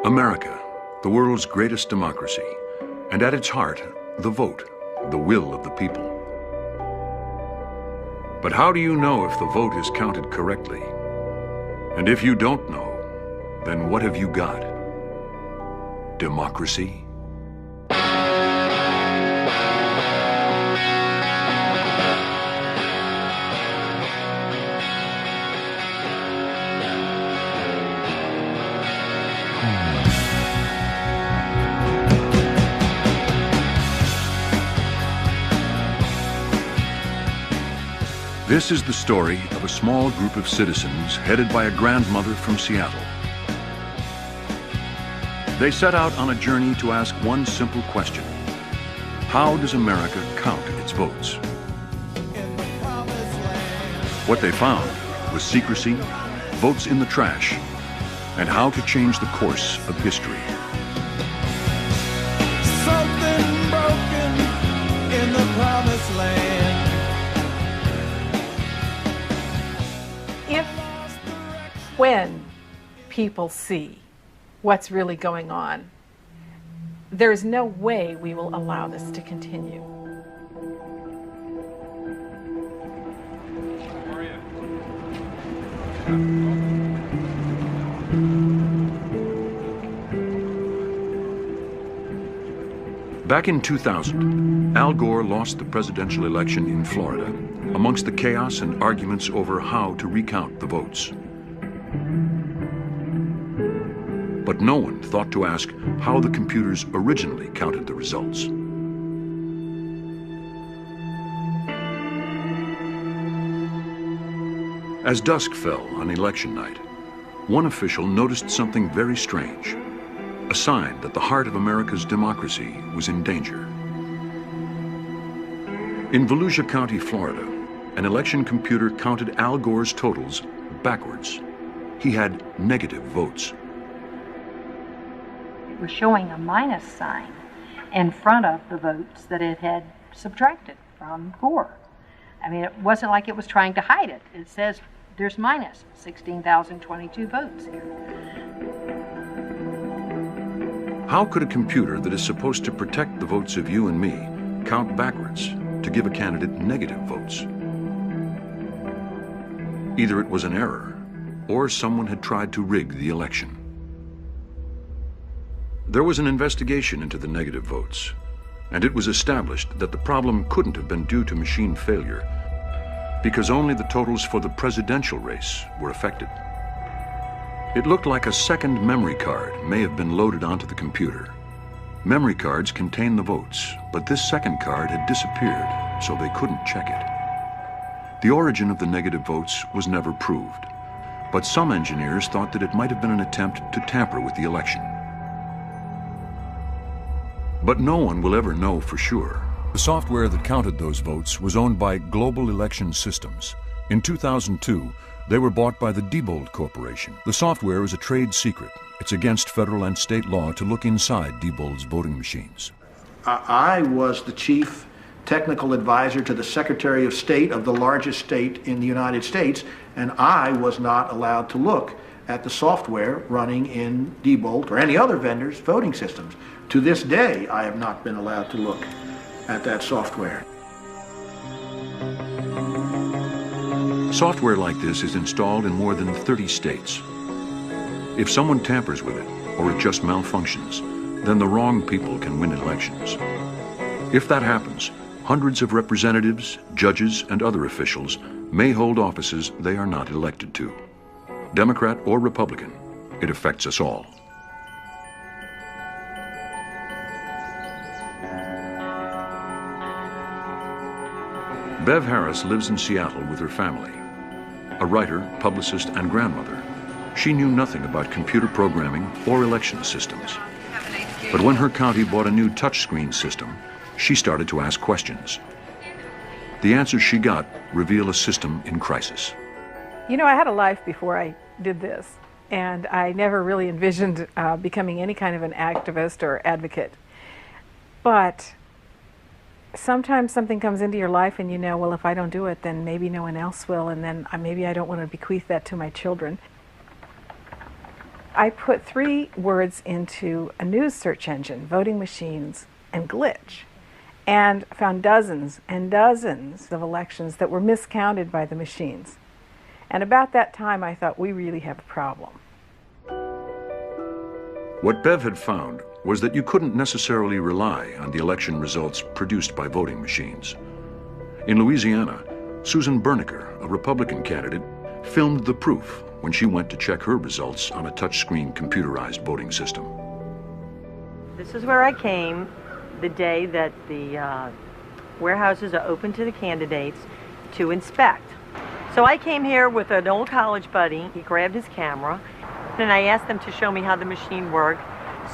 America, the world's greatest democracy, and at its heart, the vote, the will of the people. But how do you know if the vote is counted correctly? And if you don't know, then what have you got? Democracy? This is the story of a small group of citizens headed by a grandmother from Seattle. They set out on a journey to ask one simple question: how does America count its votes? What they found was secrecy, votes in the trash, and how to change the course of history. Something broken in the promised land. When people see what's really going on, there's no way we will allow this to continue. Back in 2000, Al Gore lost the presidential election in Florida amongst the chaos and arguments over how to recount the votes. But no one thought to ask how the computers originally counted the results. As dusk fell on election night, one official noticed something very strange, a sign that the heart of America's democracy was in danger. In Volusia County, Florida, an election computer counted Al Gore's totals backwards. He had negative votes. Was showing a minus sign in front of the votes that it had subtracted from Gore. I mean, it wasn't like it was trying to hide it. It says there's minus 16,022 votes here. How could a computer that is supposed to protect the votes of you and me count backwards to give a candidate negative votes? Either it was an error, or someone had tried to rig the election. There was an investigation into the negative votes, and it was established that the problem couldn't have been due to machine failure, because only the totals for the presidential race were affected. It looked like a second memory card may have been loaded onto the computer. Memory cards contain the votes, but this second card had disappeared, so they couldn't check it. The origin of the negative votes was never proved, but some engineers thought that it might have been an attempt to tamper with the election. But no one will ever know for sure. The software that counted those votes was owned by Global Election Systems. In 2002, they were bought by the Diebold Corporation. The software is a trade secret. It's against federal and state law to look inside Diebold's voting machines. I was the chief technical advisor to the Secretary of State of the largest state in the United States, and I was not allowed to look at the software running in Diebold or any other vendor's voting systems. To this day, I have not been allowed to look at that software. Software like this is installed in more than 30 states. If someone tampers with it, or it just malfunctions, then the wrong people can win elections. If that happens, hundreds of representatives, judges, and other officials may hold offices they are not elected to. Democrat or Republican, it affects us all. Bev Harris lives in Seattle with her family. A writer, publicist, and grandmother, she knew nothing about computer programming or election systems. But when her county bought a new touchscreen system, she started to ask questions. The answers she got reveal a system in crisis. You know, I had a life before I did this. and I never really envisioned becoming any kind of an activist or advocate. But sometimes something comes into your life and you know, well, if I don't do it, then maybe no one else will, and then maybe I don't want to bequeath that to my children. I put 3 words into a news search engine, voting machines and glitch, and found dozens and dozens of elections that were miscounted by the machines. And about that time, I thought, we really have a problem. What Bev had found was that you couldn't necessarily rely on the election results produced by voting machines. In Louisiana, Susan Berniker, a Republican candidate, filmed the proof when she went to check her results on a touchscreen computerized voting system. This is where I came the day that the warehouses are open to the candidates to inspect. So I came here with an old college buddy. He grabbed his camera, and I asked them to show me how the machine worked.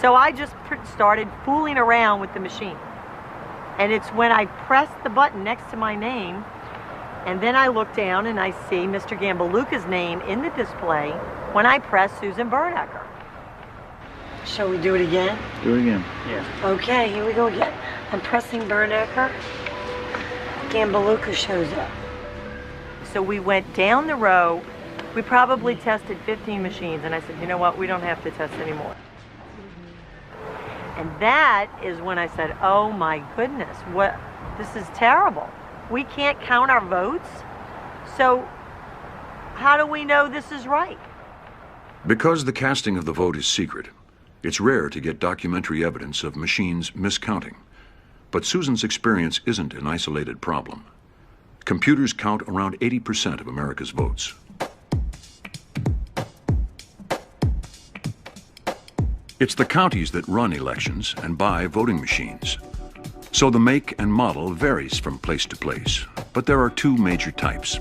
So I just started fooling around with the machine. And it's when I pressed the button next to my name, and then I look down and I see Mr. Gambaluca's name in the display when I press Susan Berniker. Shall we do it again? Do it again. Yeah. Okay, here we go again. I'm pressing Berniker. Gambaluca shows up. So we went down the row. We probably tested 15 machines, and I said, you know what, we don't have to test anymore. And that is when I said, oh my goodness, this is terrible. We can't count our votes, so how do we know this is right? Because the casting of the vote is secret, it's rare to get documentary evidence of machines miscounting. But Susan's experience isn't an isolated problem. Computers count around 80% of America's votes. It's the counties that run elections and buy voting machines. So the make and model varies from place to place, but there are 2 major types.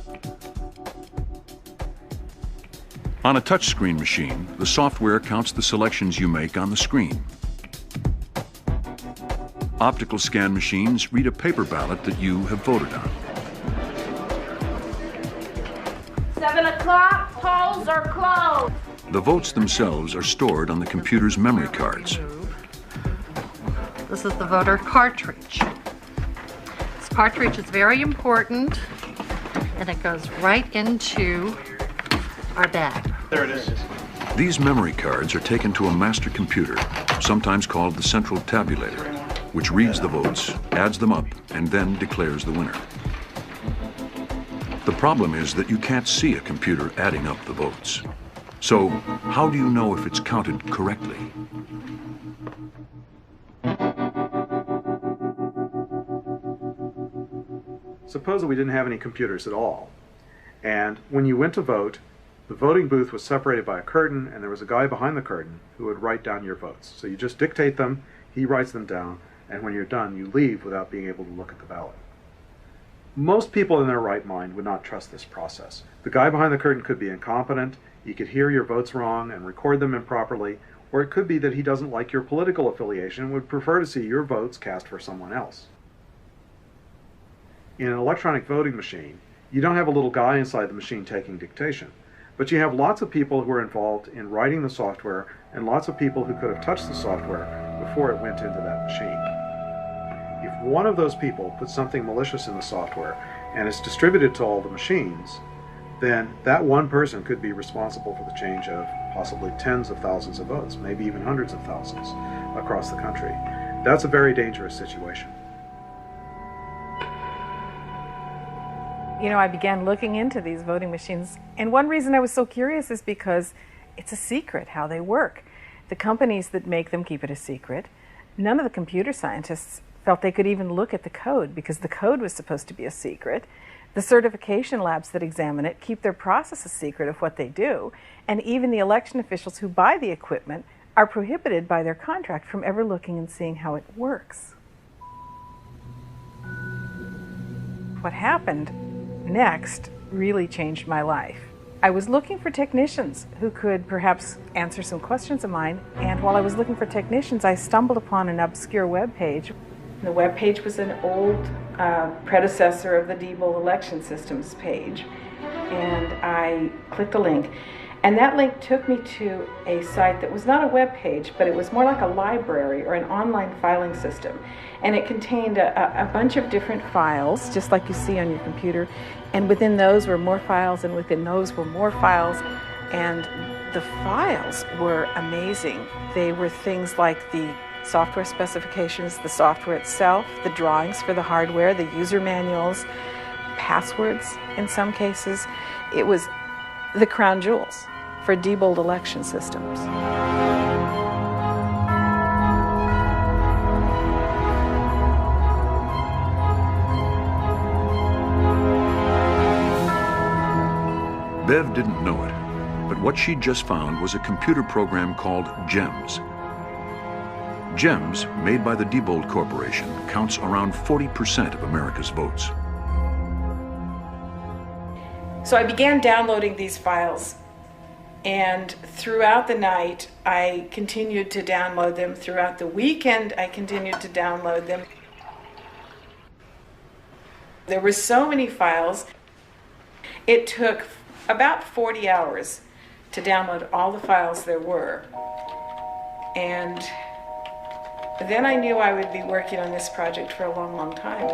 On a touchscreen machine, the software counts the selections you make on the screen. Optical scan machines read a paper ballot that you have voted on. 7 o'clock, polls are closed. The votes themselves are stored on the computer's memory cards. This is the voter cartridge. This cartridge is very important, and it goes right into our bag. There it is. These memory cards are taken to a master computer, sometimes called the central tabulator, which reads the votes, adds them up, and then declares the winner. The problem is that you can't see a computer adding up the votes. So, how do you know if it's counted correctly? Suppose that we didn't have any computers at all, and when you went to vote, the voting booth was separated by a curtain, and there was a guy behind the curtain who would write down your votes. So you just dictate them, he writes them down, and when you're done, you leave without being able to look at the ballot. Most people in their right mind would not trust this process. The guy behind the curtain could be incompetent, he could hear your votes wrong and record them improperly, or it could be that he doesn't like your political affiliation and would prefer to see your votes cast for someone else. In an electronic voting machine, you don't have a little guy inside the machine taking dictation, but you have lots of people who are involved in writing the software and lots of people who could have touched the software before it went into that machine. If one of those people puts something malicious in the software and it's distributed to all the machines, then that one person could be responsible for the change of possibly tens of thousands of votes, maybe even hundreds of thousands across the country. That's a very dangerous situation. You know, I began looking into these voting machines, and one reason I was so curious is because it's a secret how they work. The companies that make them keep it a secret. None of the computer scientists felt they could even look at the code because the code was supposed to be a secret. The certification labs that examine it keep their process a secret of what they do, and even the election officials who buy the equipment are prohibited by their contract from ever looking and seeing how it works. What happened next really changed my life. I was looking for technicians who could perhaps answer some questions of mine, and while I was looking for technicians, I stumbled upon an obscure web page. The web page was an old predecessor of the Diebold election systems page, and I clicked a link, And that link took me to a site that was not a web page, but it was more like a library or an online filing system. And it contained a bunch of different files, just like you see on your computer. And within those were more files, and within those were more files. And the files were amazing. They were things like the software specifications, the software itself, the drawings for the hardware, the user manuals, passwords in some cases. It was the crown jewels for Diebold election systems. Bev didn't know it, but what she'd just found was a computer program called GEMS. GEMS, made by the Diebold Corporation, counts around 40% of America's votes. So I began downloading these files, and throughout the night I continued to download them. Throughout the weekend I continued to download them. There were so many files. It took about 40 hours to download all the files there were. And then I knew I would be working on this project for a long, long time.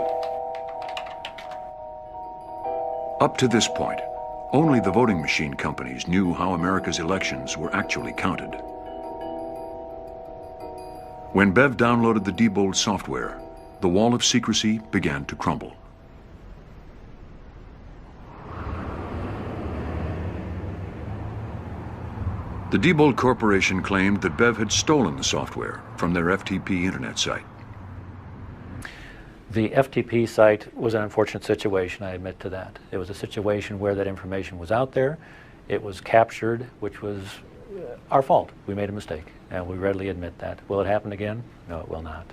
Up to this point, only the voting machine companies knew how America's elections were actually counted. When Bev downloaded the Diebold software, the wall of secrecy began to crumble. The Diebold Corporation claimed that Bev had stolen the software from their FTP internet site. The FTP site was an unfortunate situation, I admit to that. It was a situation where that information was out there, it was captured, which was our fault. We made a mistake, and we readily admit that. Will it happen again? No, it will not.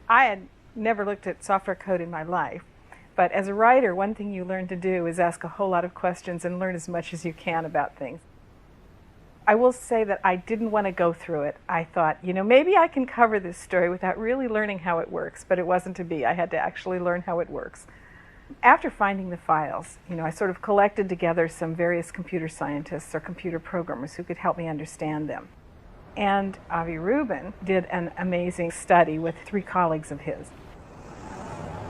I had never looked at software code in my life, but as a writer, one thing you learn to do is ask a whole lot of questions and learn as much as you can about things. I will say that I didn't want to go through it. I thought, you know, maybe I can cover this story without really learning how it works, but it wasn't to be. I had to actually learn how it works. After finding the files, you know, I sort of collected together some various computer scientists or computer programmers who could help me understand them. And Avi Rubin did an amazing study with 3 colleagues of his.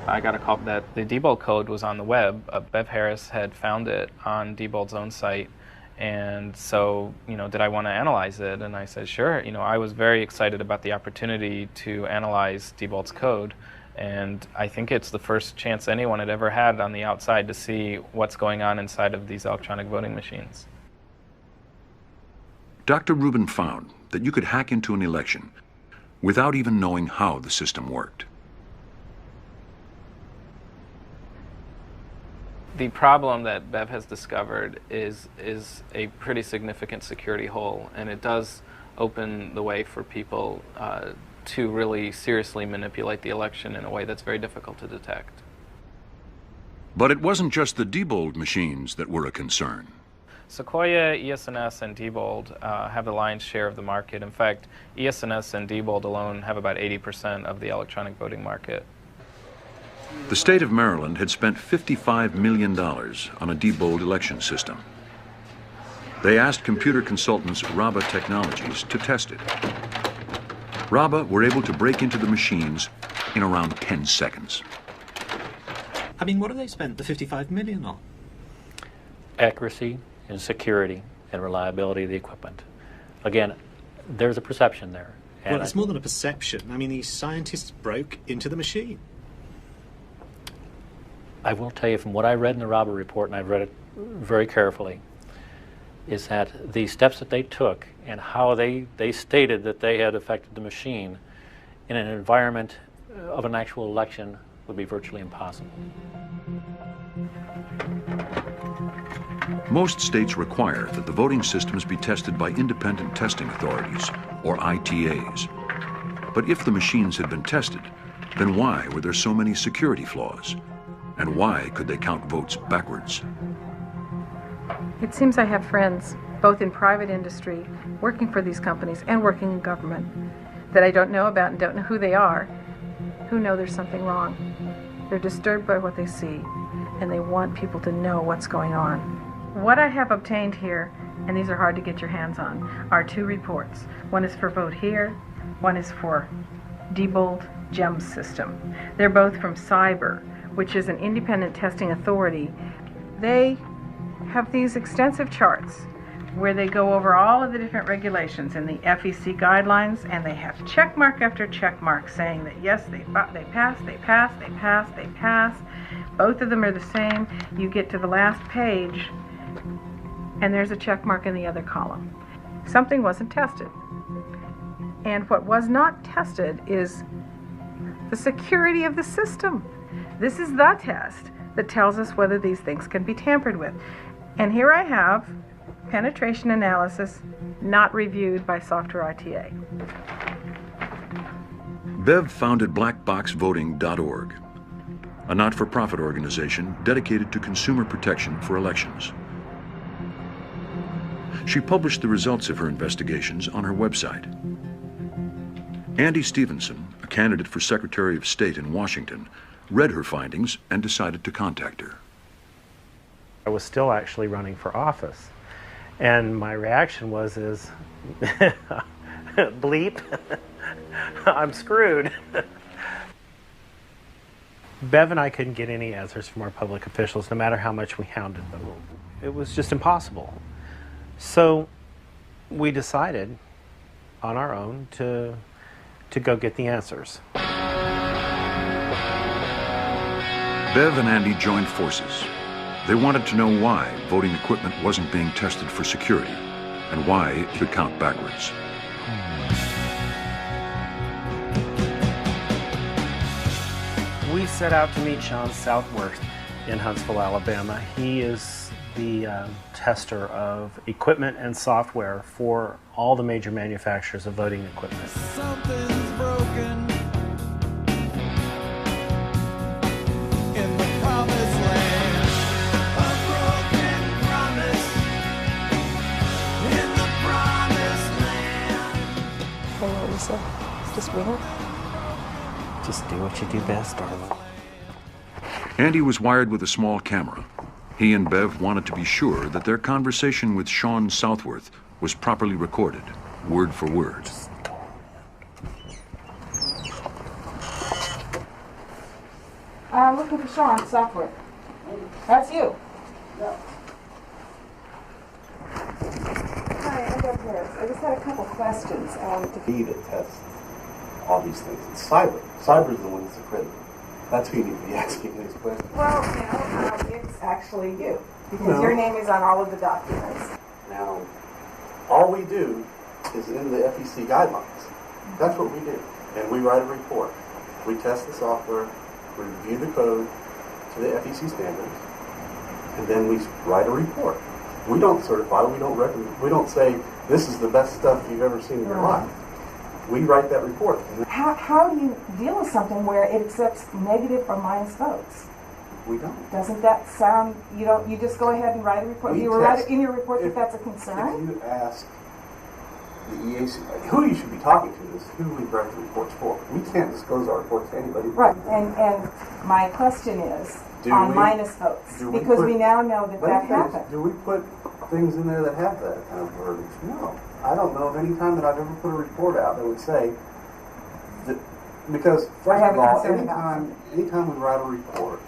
I got a call that the Diebold code was on the web. Bev Harris had found it on Diebold's own site. And so, you know, did I want to analyze it? And I said, sure. You know, I was very excited about the opportunity to analyze Diebold's code. And I think it's the first chance anyone had ever had on the outside to see what's going on inside of these electronic voting machines. Dr. Rubin found that you could hack into an election without even knowing how the system worked. The problem that Bev has discovered is a pretty significant security hole, and it does open the way for people to really seriously manipulate the election in a way that's very difficult to detect. But it wasn't just the Diebold machines that were a concern. Sequoia, ES&S, and Diebold have the lion's share of the market. In fact, ES&S and Diebold alone have about 80% of the electronic voting market. The state of Maryland had spent $55 million on a Diebold election system. They asked computer consultants Raba Technologies to test it. Raba were able to break into the machines in around 10 seconds. I mean, what have they spent the $55 million on? Accuracy and security and reliability of the equipment. Again, there's a perception there. Well, it's more than a perception. I mean, these scientists broke into the machine. I will tell you from what I read in the Raba report, and I've read it very carefully, is that the steps that they took and how they stated that they had affected the machine in an environment of an actual election would be virtually impossible. Most states require that the voting systems be tested by independent testing authorities, or ITAs. But if the machines had been tested, then why were there so many security flaws? And why could they count votes backwards? It seems I have friends, both in private industry, working for these companies, and working in government, that I don't know about and don't know who they are, who know there's something wrong. They're disturbed by what they see, and they want people to know what's going on. What I have obtained here, and these are hard to get your hands on, are two reports. One is for Vote Here, one is for Diebold GEMS system. They're both from Cyber, which is an independent testing authority. They have these extensive charts where they go over all of the different regulations in the FEC guidelines, and they have check mark after check mark saying that yes, they pass, they pass, they pass, they pass. Both of them are the same. You get to the last page, and there's a check mark in the other column. Something wasn't tested. And what was not tested is the security of the system. This is the test that tells us whether these things can be tampered with. And here I have penetration analysis not reviewed by Software ITA. Bev founded blackboxvoting.org, a not-for-profit organization dedicated to consumer protection for elections. She published the results of her investigations on her website. Andy Stevenson, a candidate for Secretary of State in Washington, read her findings and decided to contact her. I was still actually running for office. And my reaction was, bleep, I'm screwed. Bev and I couldn't get any answers from our public officials, no matter how much we hounded them. It was just impossible. So we decided on our own to go get the answers. Bev and Andy joined forces. They wanted to know why voting equipment wasn't being tested for security and why it could count backwards. We set out to meet Sean Southworth in Huntsville, Alabama. He is the tester of equipment and software for all the major manufacturers of voting equipment. Something's broken in the promised land. A broken promise in the promised land. Hey, Lisa, just read it. Just do what you do best, darling. Andy was wired with a small camera. He and Bev wanted to be sure that their conversation with Sean Southworth was properly recorded, word for word. I'm looking for Sean Southworth. That's you. Yeah. Hi, I'm Bev Harris. I just had a couple questions. Need to test all these things. It's cyber. Cyber is the one that's accredited. That's who you need to be asking these questions. Well, it's actually you, because your name is on all of the documents. Now, all we do is in the FEC guidelines. That's what we do. And we write a report. We test the software, we review the code to the FEC standards, and then we write a report. We don't certify, we don't say, this is the best stuff you've ever seen in your life. We write that report. How do you deal with something where it accepts negative or minus votes? We don't. Doesn't that sound, you just go ahead and write a report? You write in your report that that's a concern? If you ask the EAC, who you should be talking to is who we write the reports for. We can't disclose our reports to anybody. Right, and my question is on minus votes, because we now know that happened. Do we put things in there that have that kind of verbiage? No. I don't know of any time that I've ever put a report out that would say that, because first of all, anytime we write a report,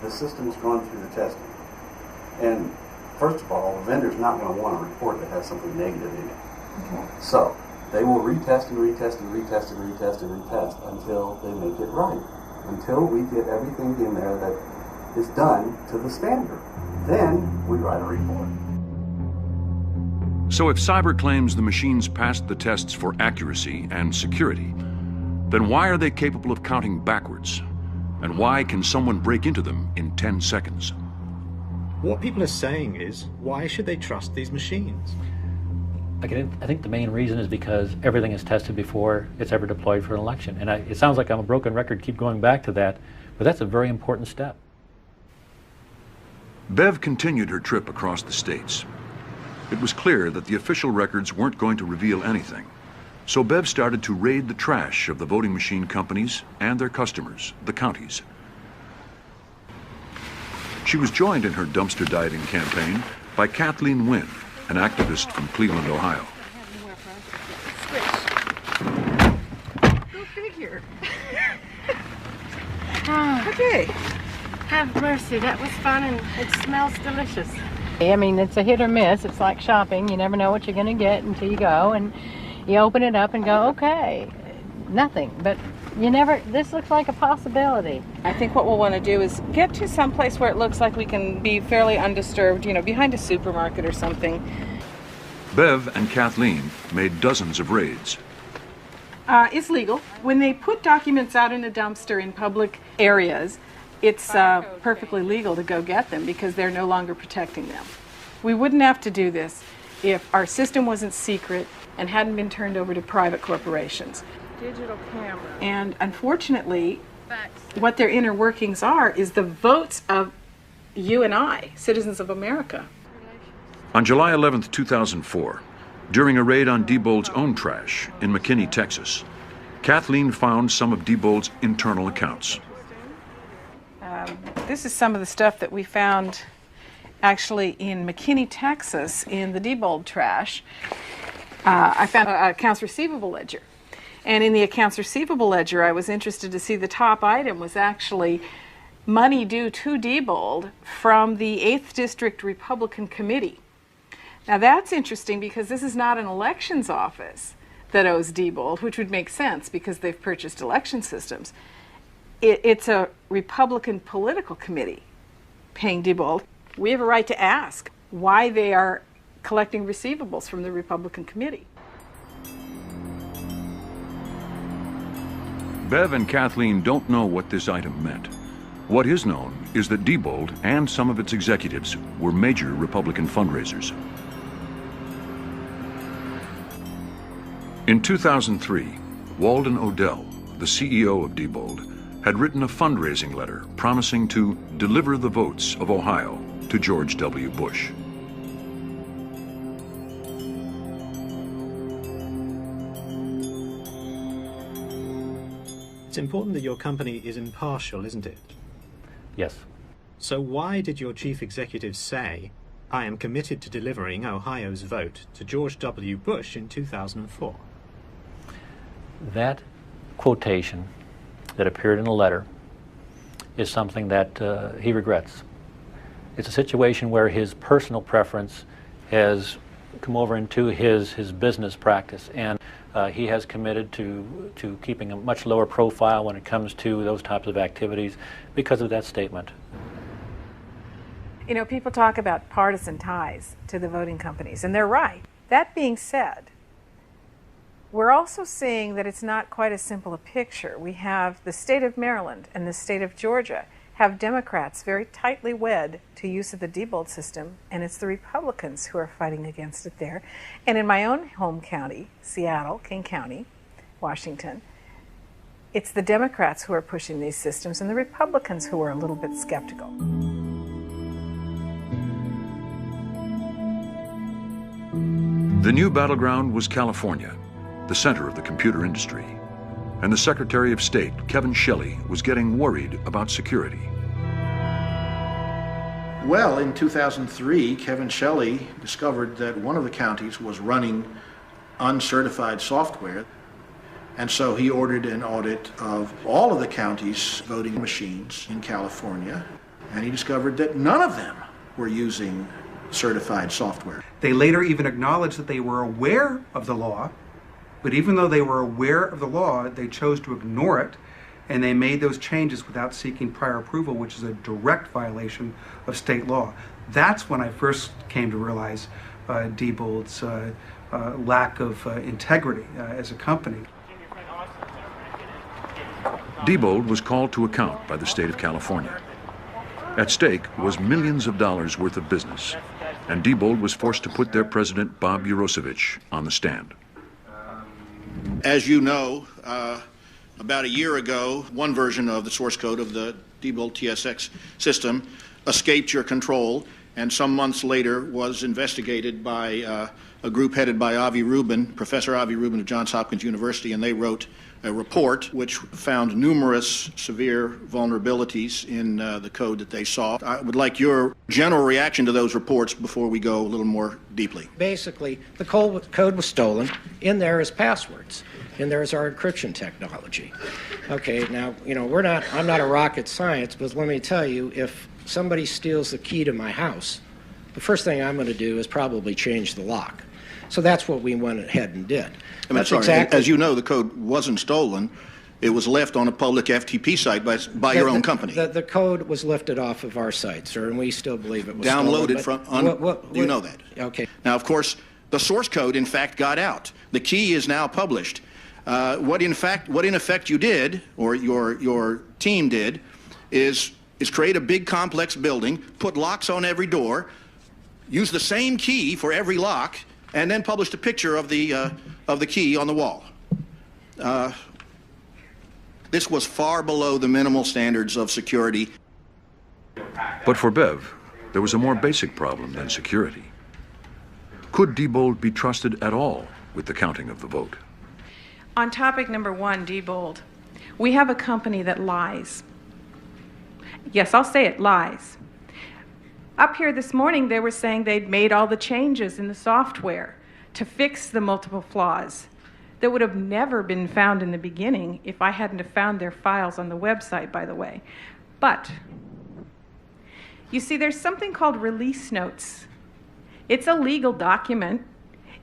the system's gone through the testing. And first of all, the vendor's not going to want a report that has something negative in it. Okay. So they will retest and retest and retest and retest and retest until they make it right. Until we get everything in there that is done to the standard. Then we write a report. So if Cyber claims the machines passed the tests for accuracy and security, then why are they capable of counting backwards? And why can someone break into them in 10 seconds? What people are saying is, why should they trust these machines? I think the main reason is because everything is tested before it's ever deployed for an election. And it sounds like I'm a broken record, keep going back to that, but that's a very important step. Bev continued her trip across the states. It was clear that the official records weren't going to reveal anything. So Bev started to raid the trash of the voting machine companies and their customers, the counties. She was joined in her dumpster diving campaign by Kathleen Wynne, an activist from Cleveland, Ohio. Go figure. Okay. Have mercy, that was fun and it smells delicious. I mean, it's a hit or miss. It's like shopping. You never know what you're going to get until you go, and you open it up and go, okay, nothing. But you never, this looks like a possibility. I think what we'll want to do is get to some place where it looks like we can be fairly undisturbed, you know, behind a supermarket or something. Bev and Kathleen made dozens of raids. It's legal. When they put documents out in a dumpster in public areas, it's perfectly legal to go get them because they're no longer protecting them. We wouldn't have to do this if our system wasn't secret and hadn't been turned over to private corporations. Digital camera. And unfortunately, what their inner workings are is the votes of you and I, citizens of America. On July 11, 2004, during a raid on Diebold's own trash in McKinney, Texas, Kathleen found some of Diebold's internal accounts. This is some of the stuff that we found actually in McKinney, Texas, in the Diebold trash. I found an accounts receivable ledger. And in the accounts receivable ledger, I was interested to see the top item was actually money due to Diebold from the 8th District Republican Committee. Now that's interesting because this is not an elections office that owes Diebold, which would make sense because they've purchased election systems. It's a Republican political committee paying Diebold. We have a right to ask why they are collecting receivables from the Republican committee. Bev and Kathleen don't know what this item meant. What is known is that Diebold and some of its executives were major Republican fundraisers. In 2003, Walden Odell, the CEO of Diebold, had written a fundraising letter promising to deliver the votes of Ohio to George W. Bush. It's important that your company is impartial, isn't it? Yes. So why did your chief executive say, "I am committed to delivering Ohio's vote to George W. Bush in 2004"? That quotation that appeared in the letter is something that he regrets. It's a situation where his personal preference has come over into his business practice, and he has committed to keeping a much lower profile when it comes to those types of activities because of that statement. You know, people talk about partisan ties to the voting companies, and they're right. That being said, we're also seeing that it's not quite as simple a picture. We have the state of Maryland and the state of Georgia have Democrats very tightly wed to use of the Diebold system, and it's the Republicans who are fighting against it there. And in my own home county, Seattle, King County, Washington, it's the Democrats who are pushing these systems and the Republicans who are a little bit skeptical. The new battleground was California, the center of the computer industry. And the Secretary of State, Kevin Shelley, was getting worried about security. Well, in 2003, Kevin Shelley discovered that one of the counties was running uncertified software. And so he ordered an audit of all of the county's voting machines in California. And he discovered that none of them were using certified software. They later even acknowledged that they were aware of the law, but even though they were aware of the law, they chose to ignore it, and they made those changes without seeking prior approval, which is a direct violation of state law. That's when I first came to realize Diebold's lack of integrity as a company. Diebold was called to account by the state of California. At stake was millions of dollars worth of business, and Diebold was forced to put their president, Bob Urosevich, on the stand. As you know, about a year ago, one version of the source code of the Diebold TSX system escaped your control, and some months later was investigated by a group headed by Professor Avi Rubin of Johns Hopkins University, and they wrote a report which found numerous severe vulnerabilities in the code that they saw. I would like your general reaction to those reports before we go a little more deeply. Basically, the code was stolen. In there is passwords. In there is our encryption technology. Okay, now, I'm not a rocket science, but let me tell you, if somebody steals the key to my house, the first thing I'm going to do is probably change the lock. So that's what we went ahead and did. As you know, the code wasn't stolen. It was left on a public FTP site by your own company. The code was lifted off of our site, sir, and we still believe it was downloaded stolen. You know that. Okay. Now, of course, the source code, in fact, got out. The key is now published. What in effect you did, or your team did, is create a big complex building, put locks on every door, use the same key for every lock, and then published a picture of the key on the wall. This was far below the minimal standards of security. But for Bev, there was a more basic problem than security. Could Diebold be trusted at all with the counting of the vote? On topic number one, Diebold, we have a company that lies. Yes, I'll say it, lies. Up here this morning, they were saying they'd made all the changes in the software to fix the multiple flaws that would have never been found in the beginning if I hadn't have found their files on the website, by the way. But, you see, there's something called release notes. It's a legal document.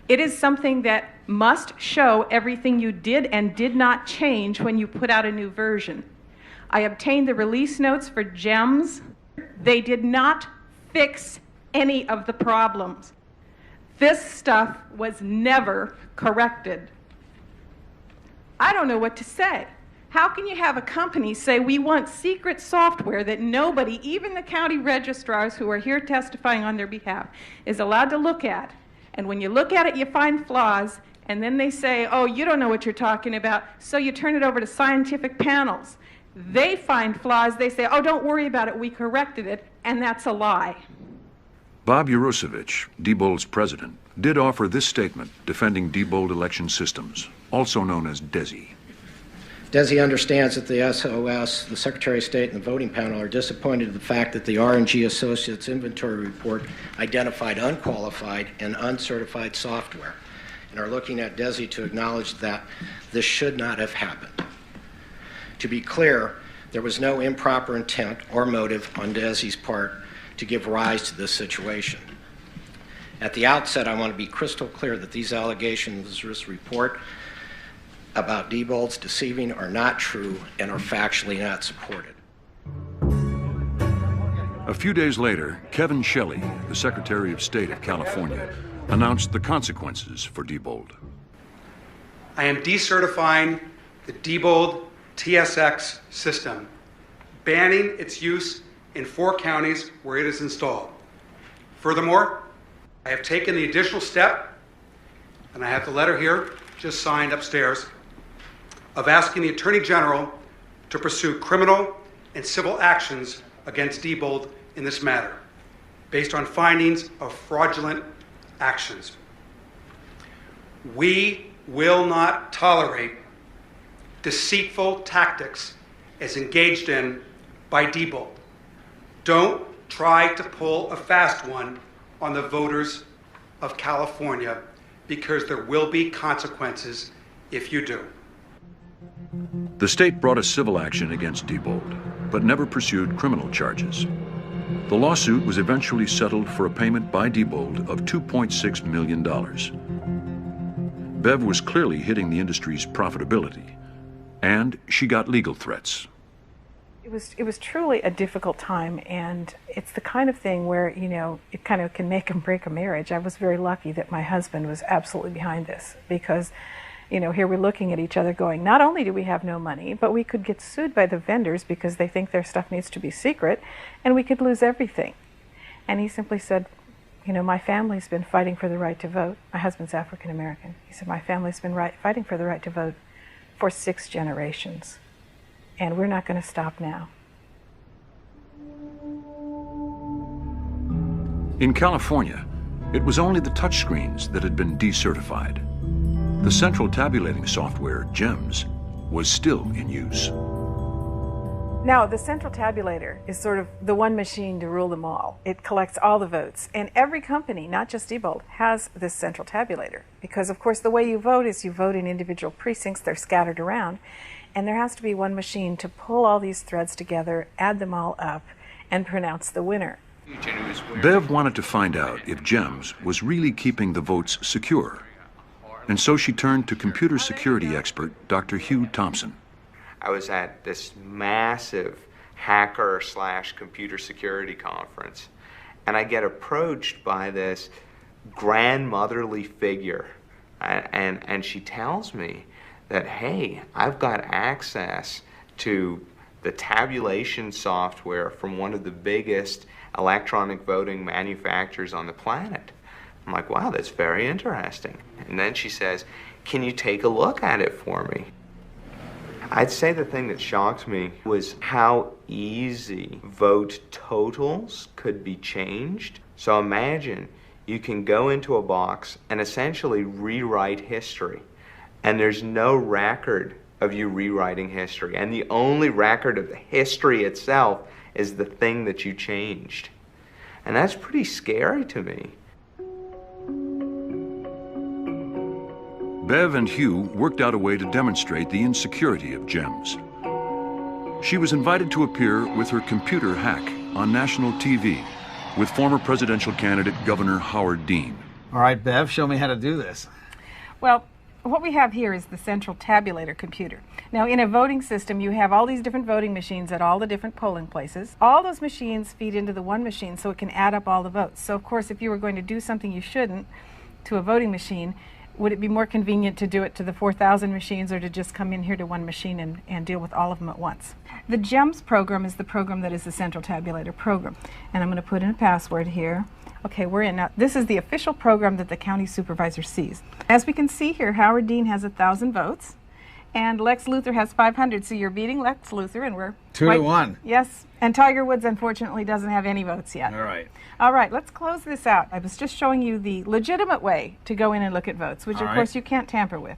It is something that must show everything you did and did not change when you put out a new version. I obtained the release notes for GEMS. They did not fix any of the problems. This stuff was never corrected. I don't know what to say. How can you have a company say we want secret software that nobody, even the county registrars who are here testifying on their behalf, is allowed to look at? And when you look at it, you find flaws, and then they say, oh, you don't know what you're talking about, so you turn it over to scientific panels. They find flaws, they say, oh, don't worry about it, we corrected it, and that's a lie. Bob Urosevich, Diebold's president, did offer this statement defending Diebold election systems, also known as DESI. DESI understands that the SOS, the Secretary of State, and the voting panel are disappointed in the fact that the R&G Associates inventory report identified unqualified and uncertified software, and are looking at DESI to acknowledge that this should not have happened. To be clear, there was no improper intent or motive on DESI's part to give rise to this situation. At the outset, I want to be crystal clear that these allegations in this report about Diebold's deceiving are not true and are factually not supported. A few days later, Kevin Shelley, the Secretary of State of California, announced the consequences for Diebold. I am decertifying the Diebold TSX system, banning its use in 4 counties where it is installed. Furthermore, I have taken the additional step, and I have the letter here, just signed upstairs, of asking the Attorney General to pursue criminal and civil actions against Diebold in this matter, based on findings of fraudulent actions. We will not tolerate deceitful tactics as engaged in by Diebold. Don't try to pull a fast one on the voters of California, because there will be consequences if you do. The state brought a civil action against Diebold, but never pursued criminal charges. The lawsuit was eventually settled for a payment by Diebold of $2.6 million. Bev was clearly hitting the industry's profitability, and she got legal threats. It was truly a difficult time, and it's the kind of thing where, you know, it kind of can make and break a marriage. I was very lucky that my husband was absolutely behind this, because, you know, here we're looking at each other going, not only do we have no money, but we could get sued by the vendors because they think their stuff needs to be secret, and we could lose everything. And he simply said, you know, my family's been fighting for the right to vote. My husband's African American. He said, my family's been fighting for the right to vote for 6 generations. And we're not going to stop now. In California, it was only the touchscreens that had been decertified. The central tabulating software, GEMS, was still in use. Now, the central tabulator is sort of the one machine to rule them all. It collects all the votes. And every company, not just Diebold, has this central tabulator. Because, of course, the way you vote is you vote in individual precincts. They're scattered around. And there has to be one machine to pull all these threads together, add them all up, and pronounce the winner. Bev wanted to find out if GEMS was really keeping the votes secure. And so she turned to computer security expert Dr. Hugh Thompson. I was at this massive hacker/computer security conference, and I get approached by this grandmotherly figure, and she tells me that, hey, I've got access to the tabulation software from one of the biggest electronic voting manufacturers on the planet. I'm like, wow, that's very interesting. And then she says, can you take a look at it for me? I'd say the thing that shocked me was how easy vote totals could be changed. So imagine you can go into a box and essentially rewrite history, and there's no record of you rewriting history, and the only record of the history itself is the thing that you changed. And that's pretty scary to me. Bev and Hugh worked out a way to demonstrate the insecurity of GEMS. She was invited to appear with her computer hack on national TV with former presidential candidate Governor Howard Dean. All right, Bev, show me how to do this. Well, what we have here is the central tabulator computer. Now, in a voting system, you have all these different voting machines at all the different polling places. All those machines feed into the one machine so it can add up all the votes. So, of course, if you were going to do something you shouldn't to a voting machine, would it be more convenient to do it to the 4,000 machines or to just come in here to one machine and deal with all of them at once? The GEMS program is the program that is the central tabulator program. And I'm going to put in a password here. Okay, we're in now. This is the official program that the county supervisor sees. As we can see here, Howard Dean has 1,000 votes, and Lex Luthor has 500. So you're beating Lex Luthor, and we're 2-1. Yes, and Tiger Woods unfortunately doesn't have any votes yet. All right. All right, let's close this out. I was just showing you the legitimate way to go in and look at votes, which All of course right. you can't tamper with.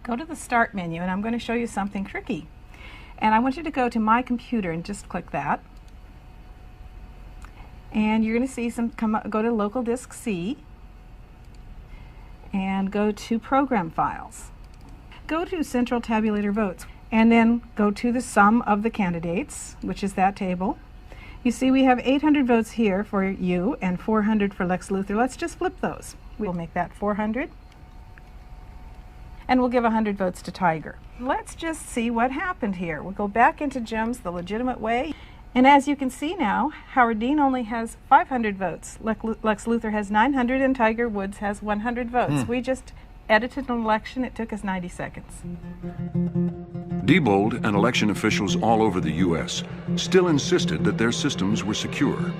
Go to the Start menu, and I'm going to show you something tricky. And I want you to go to My Computer and just click that. And you're going to see go to Local Disk C and go to Program Files. Go to Central Tabulator Votes and then go to the sum of the candidates, which is that table. You see we have 800 votes here for you and 400 for Lex Luthor. Let's just flip those. We'll make that 400. And we'll give 100 votes to Tiger. Let's just see what happened here. We'll go back into GEMS the legitimate way. And as you can see now, Howard Dean only has 500 votes. Lex Luthor has 900 and Tiger Woods has 100 votes. We just edited an election. It took us 90 seconds. Diebold and election officials all over the U.S. still insisted that their systems were secure.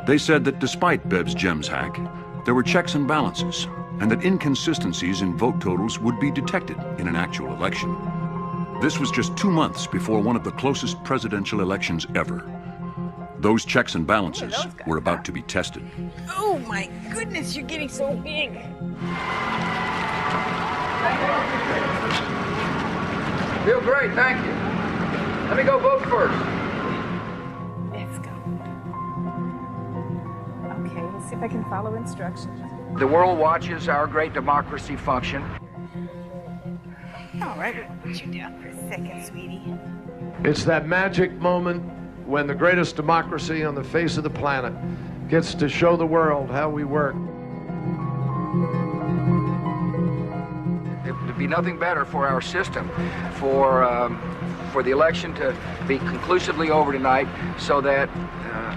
They said that despite Bev's GEMS hack, there were checks and balances, and that inconsistencies in vote totals would be detected in an actual election. This was just 2 months before one of the closest presidential elections ever. Those checks and balances were about to be tested. Oh my goodness, you're getting so big. Feel great, thank you. Let me go vote first. Let's go. Okay, let's see if I can follow instructions. The world watches our great democracy function. All right, we'll put you down for a second, sweetie. It's that magic moment when the greatest democracy on the face of the planet gets to show the world how we work. It would be nothing better for our system, for the election to be conclusively over tonight, so that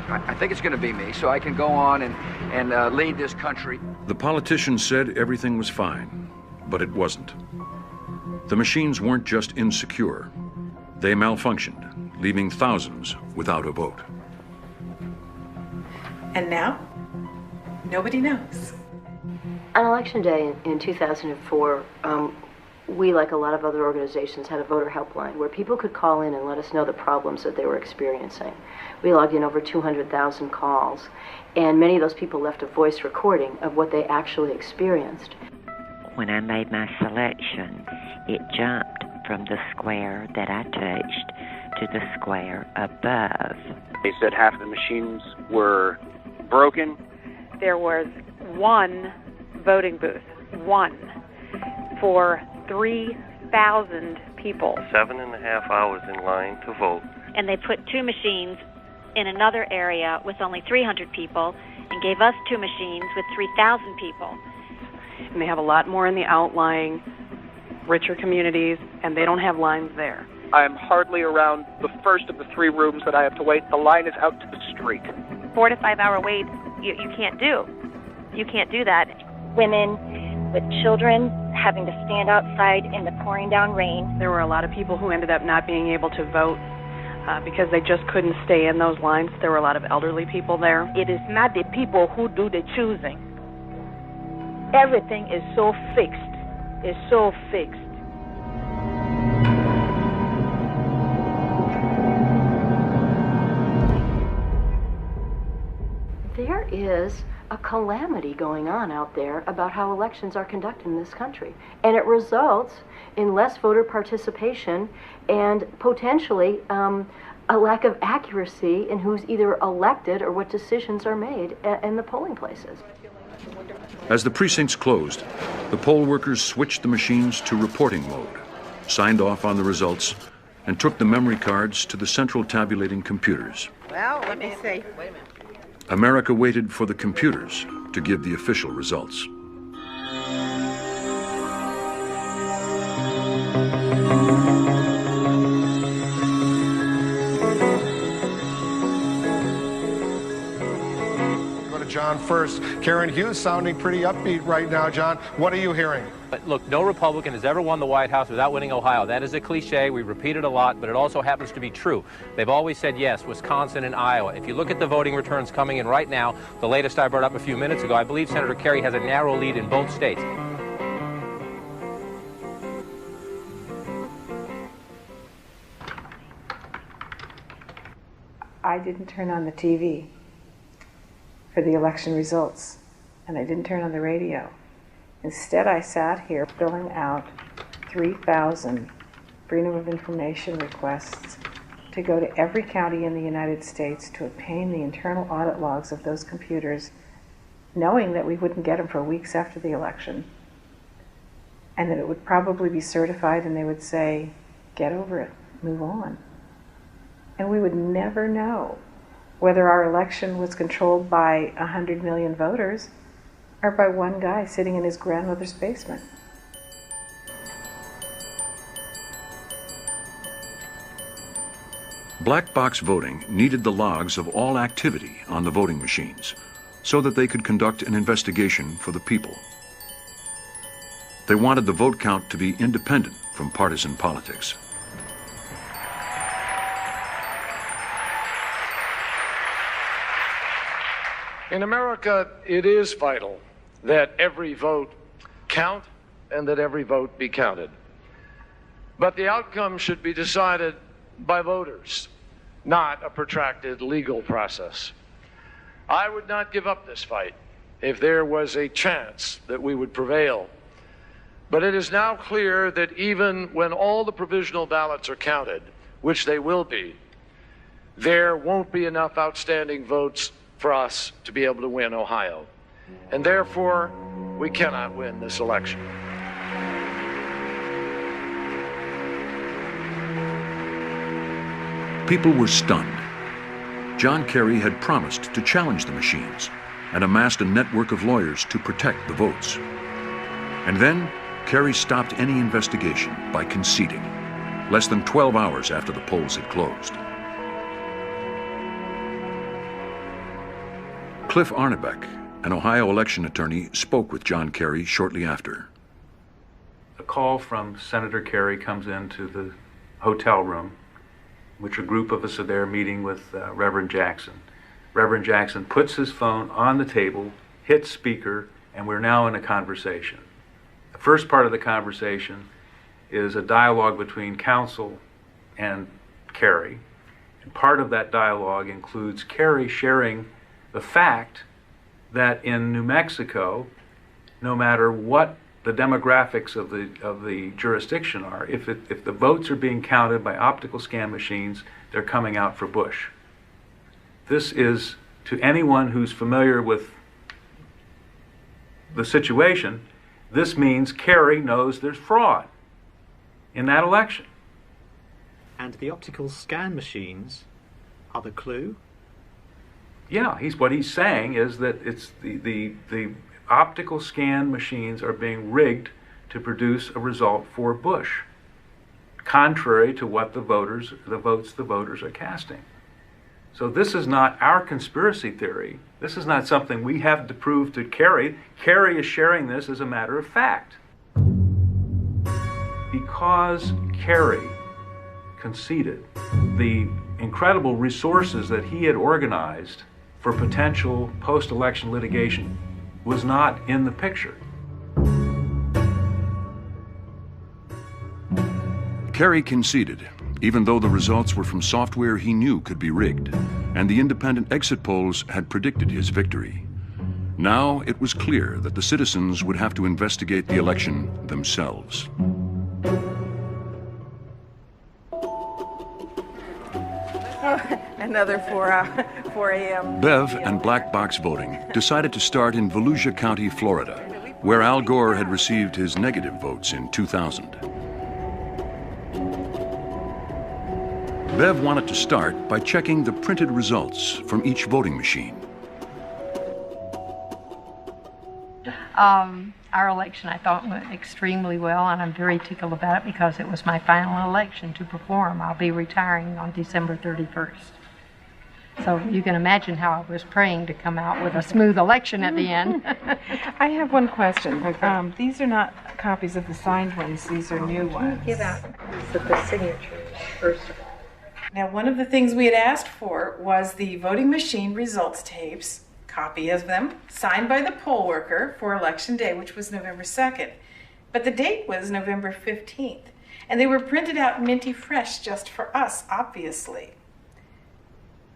I think it's going to be me, so I can go on and lead this country. The politicians said everything was fine, but it wasn't. The machines weren't just insecure. They malfunctioned, leaving thousands without a vote. And now, nobody knows. On Election Day in 2004, we, like a lot of other organizations, had a voter helpline where people could call in and let us know the problems that they were experiencing. We logged in over 200,000 calls, and many of those people left a voice recording of what they actually experienced. When I made my selection, it jumped from the square that I touched to the square above. They said half the machines were broken. There was one voting booth, one, for 3,000 people. 7.5 hours in line to vote. And they put 2 machines in another area with only 300 people and gave us 2 machines with 3,000 people. And they have a lot more in the outlying, richer communities, and they don't have lines there. I'm hardly around the first of the 3 rooms that I have to wait. The line is out to the street. 4 to 5 hour wait, you can't do. You can't do that. Women with children having to stand outside in the pouring down rain. There were a lot of people who ended up not being able to vote because they just couldn't stay in those lines. There were a lot of elderly people there. It is not the people who do the choosing. Everything is so fixed. It's so fixed. There is a calamity going on out there about how elections are conducted in this country. And it results in less voter participation and potentially a lack of accuracy in who's either elected or what decisions are made in the polling places. As the precincts closed, the poll workers switched the machines to reporting mode, signed off on the results, and took the memory cards to the central tabulating computers. Well, let me see. Wait a minute. America waited for the computers to give the official results. Go to John first. Karen Hughes sounding pretty upbeat right now. John, what are you hearing? But look, no Republican has ever won the White House without winning Ohio. That is a cliche. We repeat it a lot, but it also happens to be true. They've always said yes, Wisconsin and Iowa. If you look at the voting returns coming in right now, the latest I brought up a few minutes ago, I believe Senator Kerry has a narrow lead in both states. I didn't turn on the TV for the election results, and I didn't turn on the radio. Instead, I sat here filling out 3,000 Freedom of Information requests to go to every county in the United States to obtain the internal audit logs of those computers, knowing that we wouldn't get them for weeks after the election, and that it would probably be certified and they would say, get over it, move on. And we would never know whether our election was controlled by 100 million voters or by one guy sitting in his grandmother's basement. Black box voting needed the logs of all activity on the voting machines so that they could conduct an investigation for the people. They wanted the vote count to be independent from partisan politics. In America, it is vital that every vote count and that every vote be counted. But the outcome should be decided by voters, not a protracted legal process. I would not give up this fight if there was a chance that we would prevail. But it is now clear that even when all the provisional ballots are counted, which they will be, there won't be enough outstanding votes for us to be able to win Ohio. And therefore, we cannot win this election. People were stunned. John Kerry had promised to challenge the machines and amassed a network of lawyers to protect the votes. And then, Kerry stopped any investigation by conceding, less than 12 hours after the polls had closed. Cliff Arnebeck, an Ohio election attorney, spoke with John Kerry shortly after. A call from Senator Kerry comes into the hotel room, which a group of us are there meeting with Reverend Jackson. Reverend Jackson puts his phone on the table, hits speaker, and we're now in a conversation. The first part of the conversation is a dialogue between counsel and Kerry. And part of that dialogue includes Kerry sharing the fact that in New Mexico, no matter what the demographics of the jurisdiction are, if the votes are being counted by optical scan machines, they're coming out for Bush. This is, to anyone who's familiar with the situation, this means Kerry knows there's fraud in that election. And the optical scan machines are the clue? Yeah, what he's saying is that it's the optical scan machines are being rigged to produce a result for Bush, contrary to what the votes the voters are casting. So this is not our conspiracy theory. This is not something we have to prove to Kerry. Kerry is sharing this as a matter of fact. Because Kerry conceded the incredible resources that he had organized for potential post-election litigation was not in the picture. Kerry conceded, even though the results were from software he knew could be rigged, and the independent exit polls had predicted his victory. Now it was clear that the citizens would have to investigate the election themselves. Another 4 a.m. Bev and black box voting decided to start in Volusia County, Florida, where Al Gore had received his negative votes in 2000. Bev wanted to start by checking the printed results from each voting machine. Our election, I thought, went extremely well, and I'm very tickled about it because it was my final election to perform. I'll be retiring on December 31st. So you can imagine how I was praying to come out with a smooth election at the end. I have one question. These are not copies of the signed ones. These are new ones. Give out the signatures, first of all. Now, one of the things we had asked for was the voting machine results tapes, copy of them, signed by the poll worker for Election Day, which was November 2nd. But the date was November 15th. And they were printed out minty fresh just for us, obviously.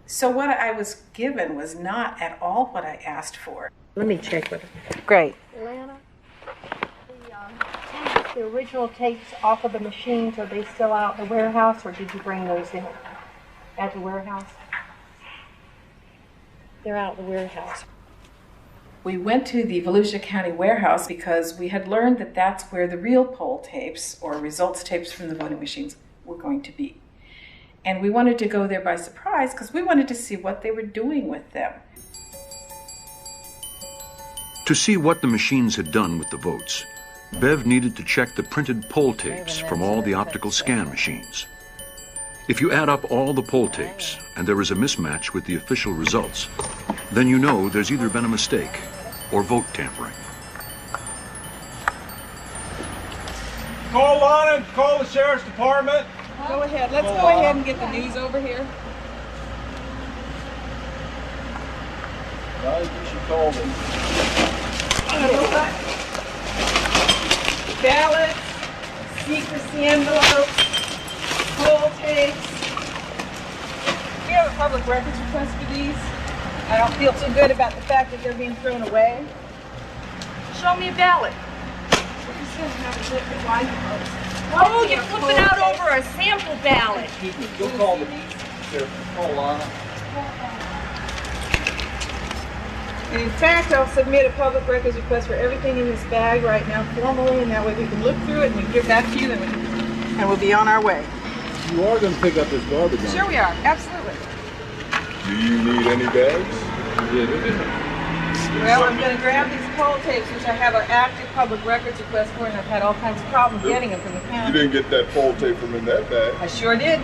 So what I was given was not at all what I asked for. Let me check with her. Great. Lana, the original tapes off of the machines, are they still out in the warehouse, or did you bring those in at the warehouse? They're out in the warehouse. We went to the Volusia County warehouse because we had learned that that's where the real poll tapes or results tapes from the voting machines were going to be. And we wanted to go there by surprise because we wanted to see what they were doing with them. To see what the machines had done with the votes, Bev needed to check the printed poll tapes from all the optical scan machines. If you add up all the poll tapes and there is a mismatch with the official results, then you know there's either been a mistake or vote tampering. Call Lana, call the sheriff's department. Go ahead. Let's go ahead and get the news over here. I think you should call them. Ballots, secrecy envelopes, poll tapes. We have a public records request for these. I don't feel too good about the fact that they're being thrown away. Show me a ballot. Oh, you flip it out over a sample ballot. Go call them. Here, call Lana. And in fact, I'll submit a public records request for everything in this bag right now formally, and that way we can look through it and we can give that to you, and we'll be on our way. You are going to pick up this garbage. Sure we are, absolutely. Do you need any bags? Yeah. Well, I'm going to grab these poll tapes, which I have an active public records request for, and I've had all kinds of problems getting them from the county. You didn't get that poll tape from in that bag. I sure did.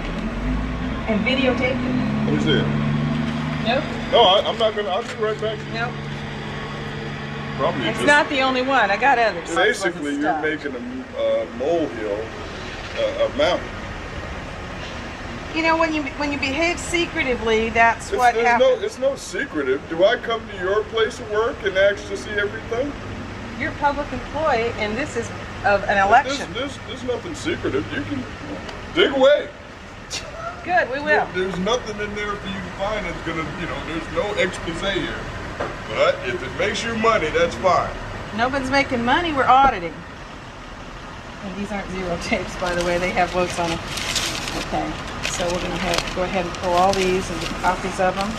And videotaped it. Let me see it. Nope. No, I'm not going to. I'll be right back. Nope. Probably it's not the only one. I got others. Basically, you're making a molehill a mountain. You know, when you behave secretively, that's what happens. It's no secretive. Do I come to your place of work and ask to see everything? You're a public employee, and this is of an election. There's nothing secretive. You can dig away. Good, we will. There's nothing in there for you to find that's gonna, there's no expose here. But if it makes you money, that's fine. Nobody's making money, we're auditing. And these aren't zero tapes, by the way, they have votes on them. Okay, so we're gonna go ahead and pull all these and get copies of them.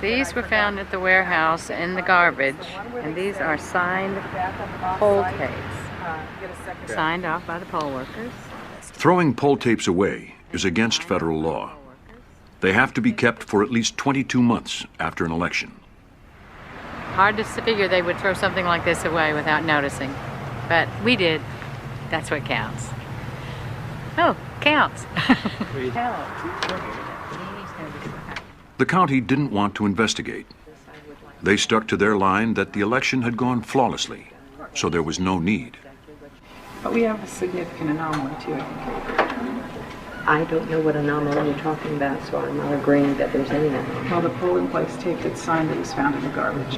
These were found at the warehouse in the garbage, and these are signed poll tapes, signed off by the poll workers. Throwing poll tapes away is against federal law. They have to be kept for at least 22 months after an election. Hard to figure they would throw something like this away without noticing, but we did. That's what counts. Oh, counts. The county didn't want to investigate. They stuck to their line that the election had gone flawlessly, so there was no need. But we have a significant anomaly too, I think. I don't know what anomaly you're talking about, so I'm not agreeing that there's any anomaly. Well, the polling place tape that's signed that was found in the garbage.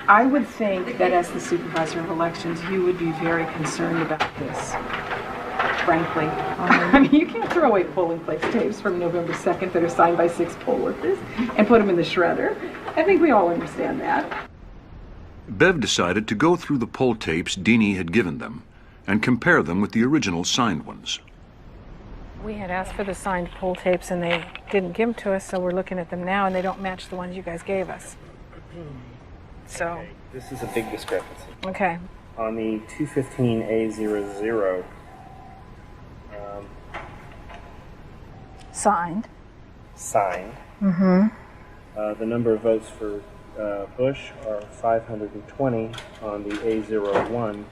I would think that as the supervisor of elections, you would be very concerned about this, frankly. I mean, you can't throw away polling place tapes from November 2nd that are signed by 6 poll workers and put them in the shredder. I think we all understand that. Bev decided to go through the poll tapes Deanie had given them and compare them with the original signed ones. We had asked for the signed poll tapes and they didn't give them to us, so we're looking at them now and they don't match the ones you guys gave us. So. Okay. This is a big discrepancy. Okay. On the 215A00, signed. Signed. Mm-hmm. The number of votes for Bush are 520. On the A01,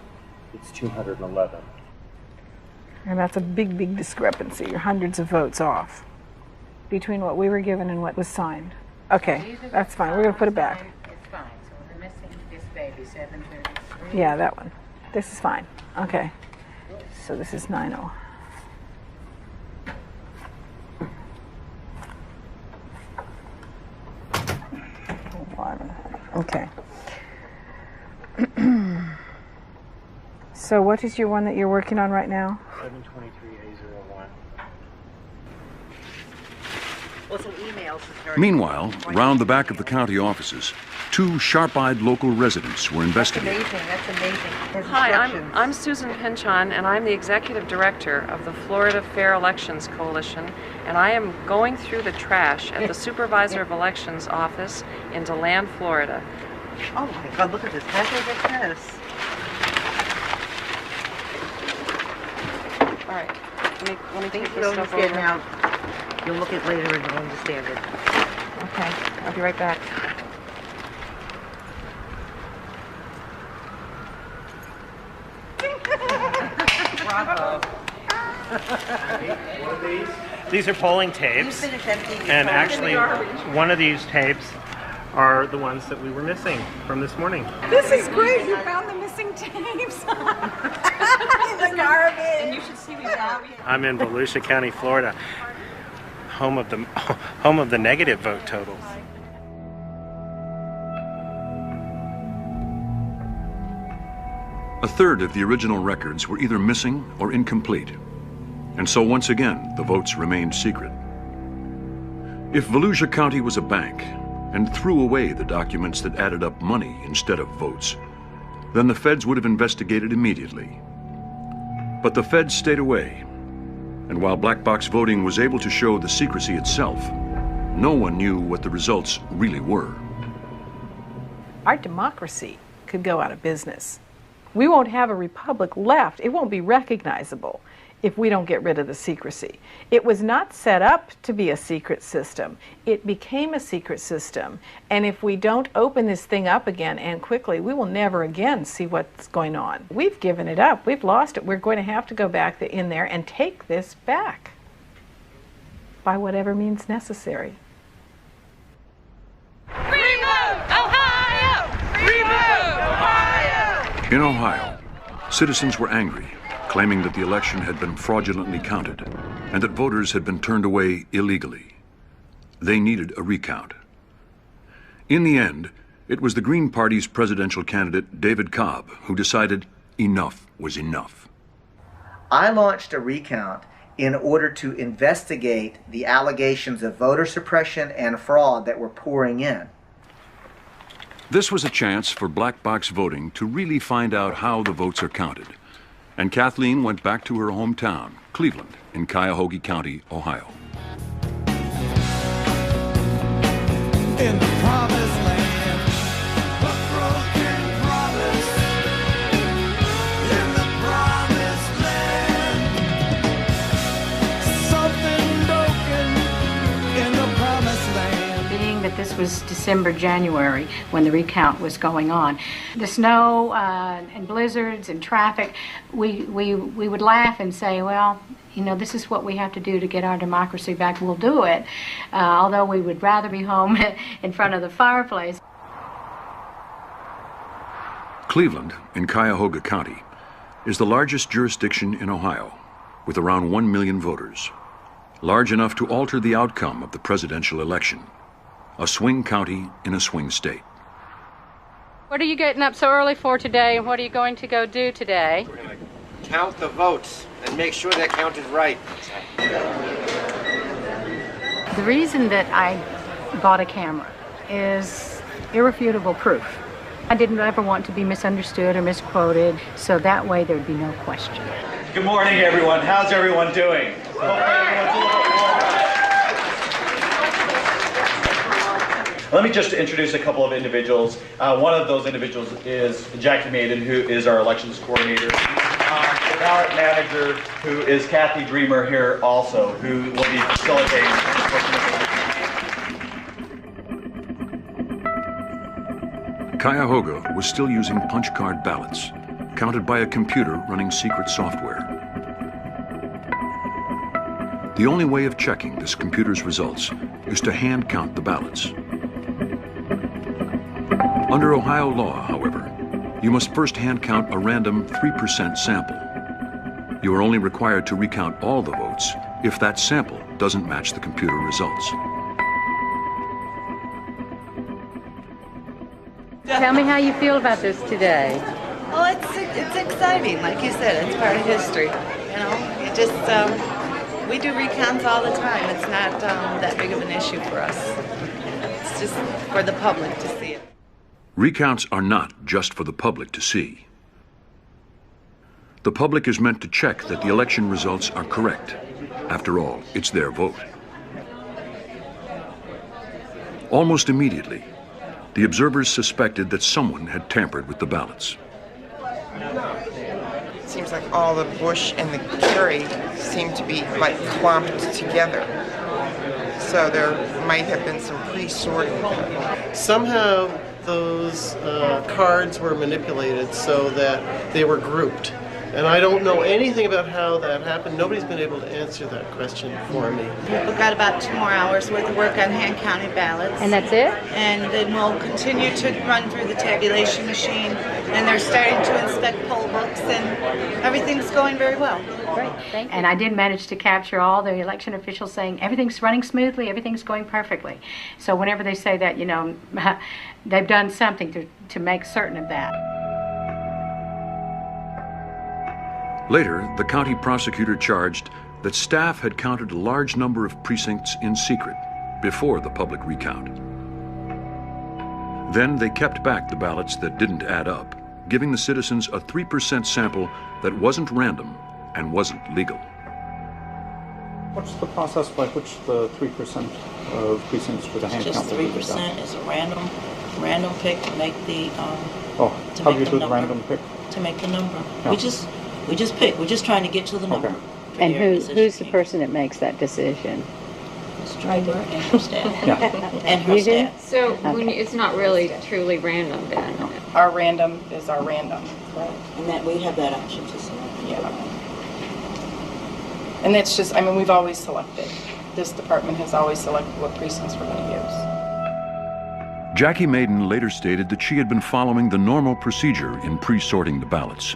it's 211. And that's a big, big discrepancy. You're hundreds of votes off between what we were given and what was signed. Okay, that's fine. We're going to put it back. It's fine. So we're missing this baby, 733. Yeah, that one. This is fine. Okay. So this is 90. Okay. So what is your one that you're working on right now? 723A01. Well, some emails. Meanwhile, round the back of the county offices, 2 sharp-eyed local residents were investigating. That's amazing. Hi, I'm Susan Pinchon, and I'm the Executive Director of the Florida Fair Elections Coalition, and I am going through the trash at the Supervisor of Elections office in DeLand, Florida. Oh my God, look at this. How did I get this? All right, let me Things take you this don't stuff understand over. now, you'll look at it later and you'll understand it. Okay, I'll be right back. Bravo. These are polling tapes, and actually one of these tapes are the ones that we were missing from this morning. This is great. You found the missing tapes in the garbage. And you should see me now. I'm in Volusia County, Florida, home of the negative vote totals. A third of the original records were either missing or incomplete, and so once again the votes remained secret. If Volusia County was a bank and threw away the documents that added up money instead of votes, then the feds would have investigated immediately. But the feds stayed away, and while black box voting was able to show the secrecy itself, no one knew what the results really were. Our democracy could go out of business. We won't have a republic left. It won't be recognizable if we don't get rid of the secrecy. It was not set up to be a secret system. It became a secret system. And if we don't open this thing up again and quickly, we will never again see what's going on. We've given it up. We've lost it. We're going to have to go back in there and take this back by whatever means necessary. Revote Ohio! Revote Ohio! In Ohio, citizens were angry, claiming that the election had been fraudulently counted and that voters had been turned away illegally. They needed a recount. In the end, It was the Green Party's presidential candidate, David Cobb, who decided enough was enough. I launched a recount in order to investigate the allegations of voter suppression and fraud that were pouring in. This was a chance for black box voting to really find out how the votes are counted. And Kathleen went back to her hometown, Cleveland, in Cuyahoga County, Ohio. In the promised land, a broken promise. In the promised land, something broken in the promised land. Being that this was December, January, when the recount was going on, the snow and blizzards and traffic, we would laugh and say, well, you know, this is what we have to do to get our democracy back. We'll do it, although we would rather be home in front of the fireplace. Cleveland, in Cuyahoga County, is the largest jurisdiction in Ohio, with around 1 million voters, large enough to alter the outcome of the presidential election. A swing county in a swing state. What are you getting up so early for today, and what are you going to go do today? We're going to count the votes and make sure they're counted right. The reason that I bought a camera is irrefutable proof. I didn't ever want to be misunderstood or misquoted, so that way there'd be no question. Good morning, everyone. How's everyone doing? Let me just introduce a couple of individuals. One of those individuals is Jackie Maiden, who is our elections coordinator. The ballot manager, who is Kathy Dreamer here also, who will be facilitating. Cuyahoga was still using punch card ballots, counted by a computer running secret software. The only way of checking this computer's results is to hand count the ballots. Under Ohio law, however, you must first hand count a random 3% sample. You are only required to recount all the votes if that sample doesn't match the computer results. Tell me how you feel about this today. Well, it's exciting. Like you said, it's part of history. You know, it just, we do recounts all the time. It's not that big of an issue for us. It's just for the public to see it. Recounts are not just for the public to see. The public is meant to check that the election results are correct. After all, it's their vote. Almost immediately, the observers suspected that someone had tampered with the ballots. It seems like all the Bush and the Kerry seem to be like clumped together. So there might have been some pre-sorting. Somehow those cards were manipulated so that they were grouped. And I don't know anything about how that happened. Nobody's been able to answer that question for me. We've got about 2 more hours worth of work on hand-counted ballots. And that's it? And then we'll continue to run through the tabulation machine. And they're starting to inspect poll books, and everything's going very well. Great, thank you. And I did manage to capture all the election officials saying everything's running smoothly, everything's going perfectly. So whenever they say that, you know, they've done something to make certain of that. Later, the county prosecutor charged that staff had counted a large number of precincts in secret before the public recount. Then they kept back the ballots that didn't add up, giving the citizens a 3% sample that wasn't random and wasn't legal. What's the process by which the 3% of precincts for the hand count? Just 3% is a random pick to make the. How do you do the random pick? To make the number. Yeah. We just pick. We're just trying to get to the number. Okay. And who's the person that makes that decision? Ms. Draper and her staff. Yeah. And her staff. So when it's not really truly random then? Our random is our random. Right. And that we have that option to select. Yeah. And it's just, I mean, we've always selected. This department has always selected what precincts we're going to use. Jackie Maiden later stated that she had been following the normal procedure in pre-sorting the ballots.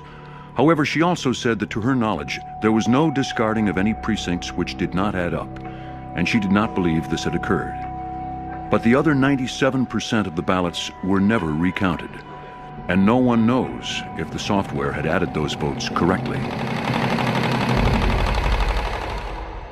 However, she also said that to her knowledge, there was no discarding of any precincts which did not add up, and she did not believe this had occurred. But the other 97% of the ballots were never recounted, and no one knows if the software had added those votes correctly.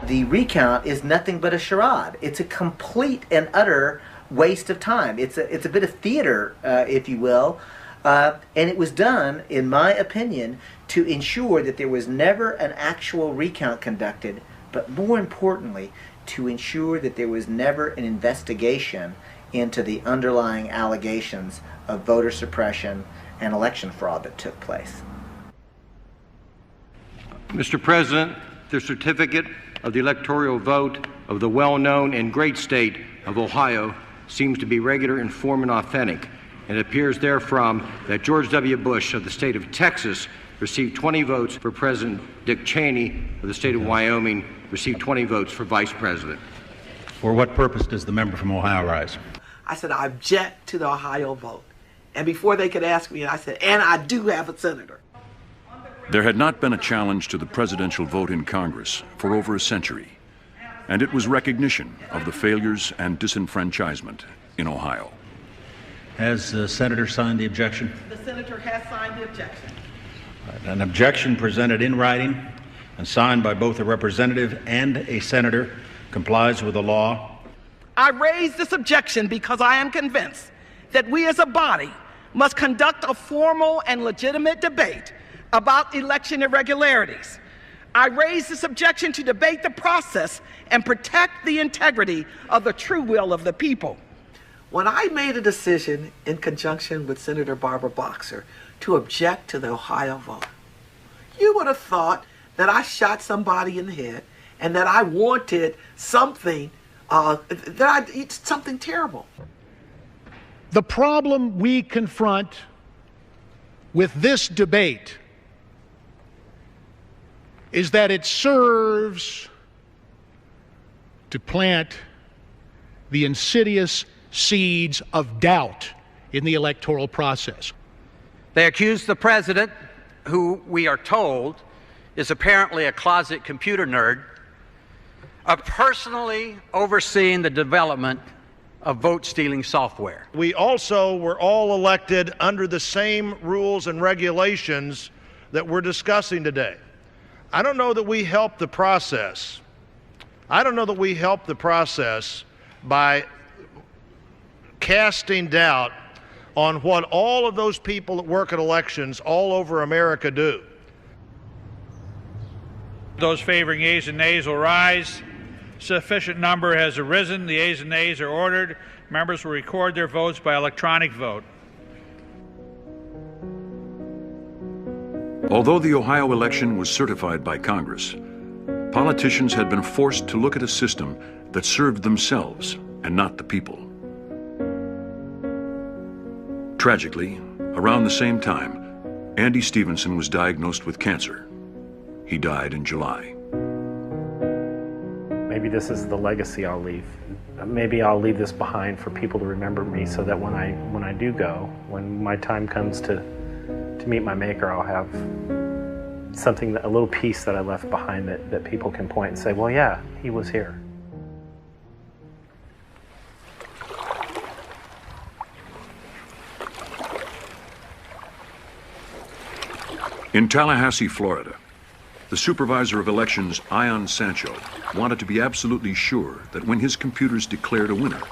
The recount is nothing but a charade. It's a complete and utter waste of time. It's a bit of theater, if you will, and it was done, in my opinion, to ensure that there was never an actual recount conducted, but more importantly, to ensure that there was never an investigation into the underlying allegations of voter suppression and election fraud that took place. Mr. President, the certificate of the electoral vote of the well-known and great state of Ohio seems to be regular, informed, and authentic. It appears therefrom that George W. Bush of the state of Texas received 20 votes for President. Dick Cheney of the state of Wyoming received 20 votes for Vice President. For what purpose does the member from Ohio rise? I said, I object to the Ohio vote. And before they could ask me, I said, and I do have a senator. There had not been a challenge to the presidential vote in Congress for over a century, and it was recognition of the failures and disenfranchisement in Ohio. Has the senator signed the objection? The senator has signed the objection. An objection presented in writing and signed by both a representative and a senator complies with the law. I raise this objection because I am convinced that we as a body must conduct a formal and legitimate debate about election irregularities. I raise this objection to debate the process and protect the integrity of the true will of the people. When I made a decision in conjunction with Senator Barbara Boxer to object to the Ohio vote, you would have thought that I shot somebody in the head and that I wanted something, something terrible. The problem we confront with this debate is that it serves to plant the insidious seeds of doubt in the electoral process. They accuse the president, who we are told is apparently a closet computer nerd, of personally overseeing the development of vote-stealing software. We also were all elected under the same rules and regulations that we're discussing today. I don't know that we helped the process. I don't know that we helped the process by casting doubt on what all of those people that work at elections all over America do. Those favoring yeas and nays will rise. Sufficient number has arisen. The yeas and nays are ordered. Members will record their votes by electronic vote. Although the Ohio election was certified by Congress, politicians had been forced to look at a system that served themselves and not the people. Tragically, around the same time, Andy Stevenson was diagnosed with cancer. He died in July. Maybe this is the legacy I'll leave. Maybe I'll leave this behind for people to remember me, so that when I do go, when my time comes to meet my maker, I'll have something, a little piece that I left behind that people can point and say, well, yeah, he was here. In Tallahassee, Florida, the supervisor of elections, Ion Sancho, wanted to be absolutely sure that when his computers declared a winner,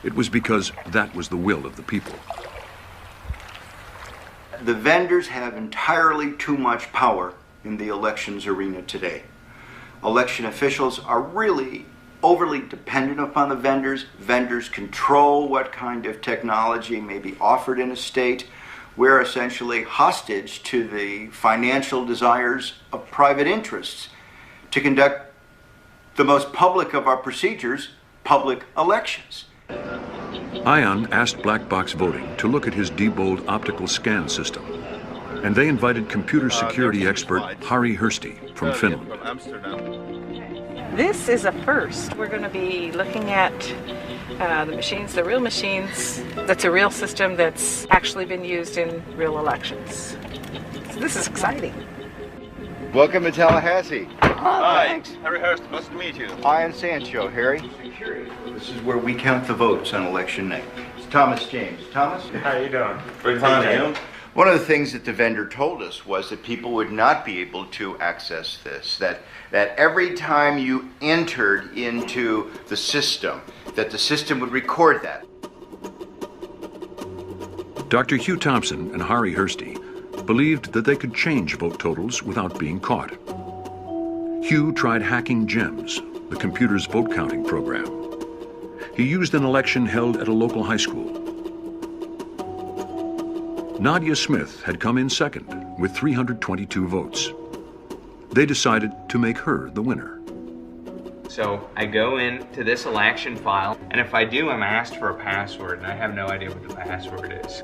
it was because that was the will of the people. The vendors have entirely too much power in the elections arena today. Election officials are really overly dependent upon the vendors. Vendors control what kind of technology may be offered in a state. We're essentially hostage to the financial desires of private interests to conduct the most public of our procedures, public elections. Ion asked Black Box Voting to look at his Diebold optical scan system, and they invited computer security expert Harri Hursti from Finland. This is a first. We're going to be looking at the machines, the real machines. That's a real system that's actually been used in real elections. So this is exciting. Welcome to Tallahassee. Hi. Thanks. Harry Hurst, nice to meet you. Ian Sancho, Harry. This is where we count the votes on election night. It's Thomas James. Thomas? How you doing? Great finding you. One of the things that the vendor told us was that people would not be able to access this, that every time you entered into the system, that the system would record that. Dr. Hugh Thompson and Harry Hursty believed that they could change vote totals without being caught. Hugh tried hacking GEMS, the computer's vote counting program. He used an election held at a local high school. Nadia Smith had come in second with 322 votes. They decided to make her the winner. So I go into this election file, and if I do, I'm asked for a password, and I have no idea what the password is.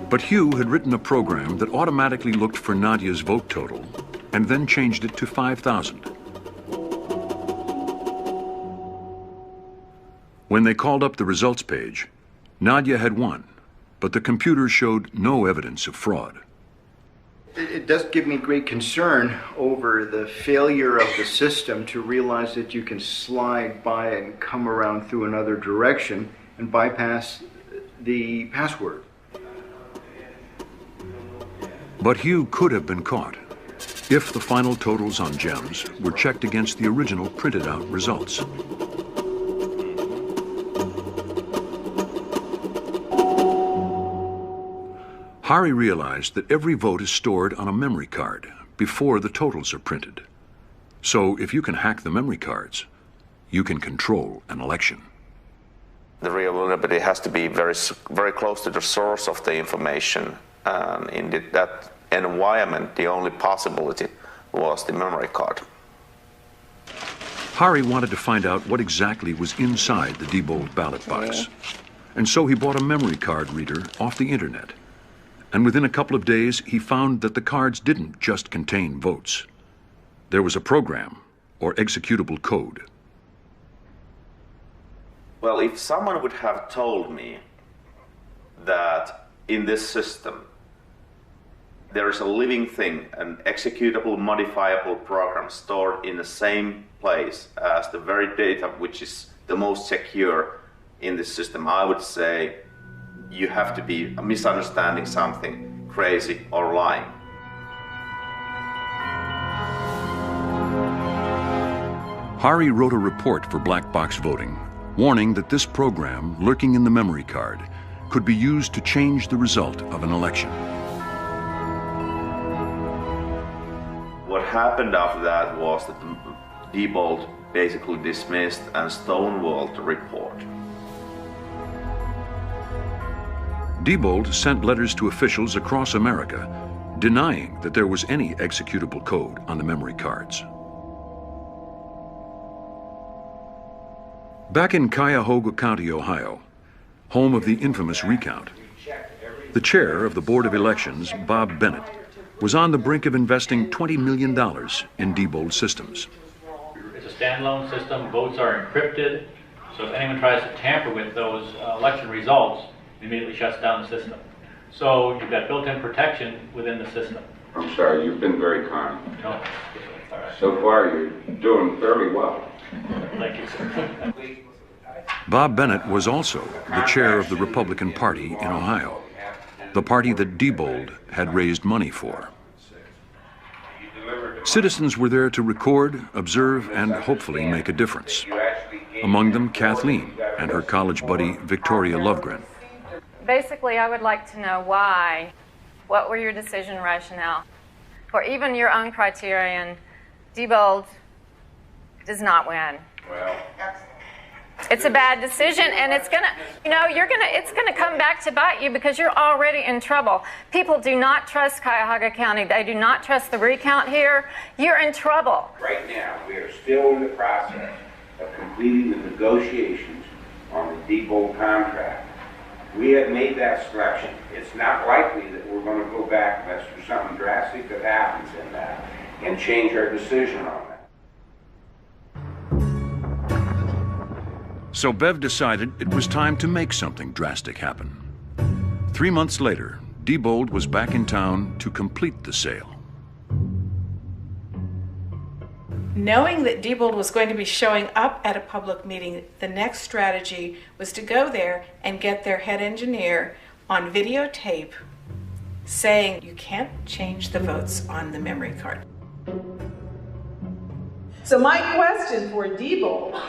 But Hugh had written a program that automatically looked for Nadia's vote total and then changed it to 5,000. When they called up the results page, Nadia had won, but the computer showed no evidence of fraud. It does give me great concern over the failure of the system to realize that you can slide by and come around through another direction and bypass the password. But Hugh could have been caught if the final totals on GEMS were checked against the original printed out results. Hari realized that every vote is stored on a memory card before the totals are printed. So if you can hack the memory cards, you can control an election. The real vulnerability has to be very, very close to the source of the information. In that environment, the only possibility was the memory card. Hari wanted to find out what exactly was inside the Diebold ballot box. And so he bought a memory card reader off the internet. And within a couple of days, he found that the cards didn't just contain votes. There was a program or executable code. Well, if someone would have told me that in this system there is a living thing, an executable, modifiable program stored in the same place as the very data which is the most secure in this system, I would say you have to be misunderstanding something, crazy, or lying. Hari wrote a report for black box voting, warning that this program, lurking in the memory card, could be used to change the result of an election. What happened after that was that Diebold basically dismissed and stonewalled the report. Diebold sent letters to officials across America denying that there was any executable code on the memory cards. Back in Cuyahoga County, Ohio, home of the infamous recount, the chair of the Board of Elections, Bob Bennett, was on the brink of investing $20 million in Diebold systems. It's a standalone system. Votes are encrypted, so if anyone tries to tamper with those election results, it immediately shuts down the system. So you've got built-in protection within the system. I'm sorry, you've been very kind. No, all right. So far, you're doing fairly well. Thank you, sir. Bob Bennett was also the chair of the Republican Party in Ohio, the party that Diebold had raised money for. Citizens were there to record, observe, and hopefully make a difference. Among them, Kathleen and her college buddy, Victoria Lovegren. Basically, I would like to know why. What were your decision rationale? For even your own criterion, Diebold does not win. Well, it's a bad decision, and it's gonna come back to bite you because you're already in trouble. People do not trust Cuyahoga County. They do not trust the recount here. You're in trouble. right now, we are still in the process of completing the negotiations on the Diebold contract. We have made that selection. It's not likely that we're going to go back unless there's something drastic that happens in that and change our decision on that. So Bev decided it was time to make something drastic happen. 3 months later, Diebold was back in town to complete the sale. Knowing that Diebold was going to be showing up at a public meeting, the next strategy was to go there and get their head engineer on videotape saying, you can't change the votes on the memory card. So my question for Diebold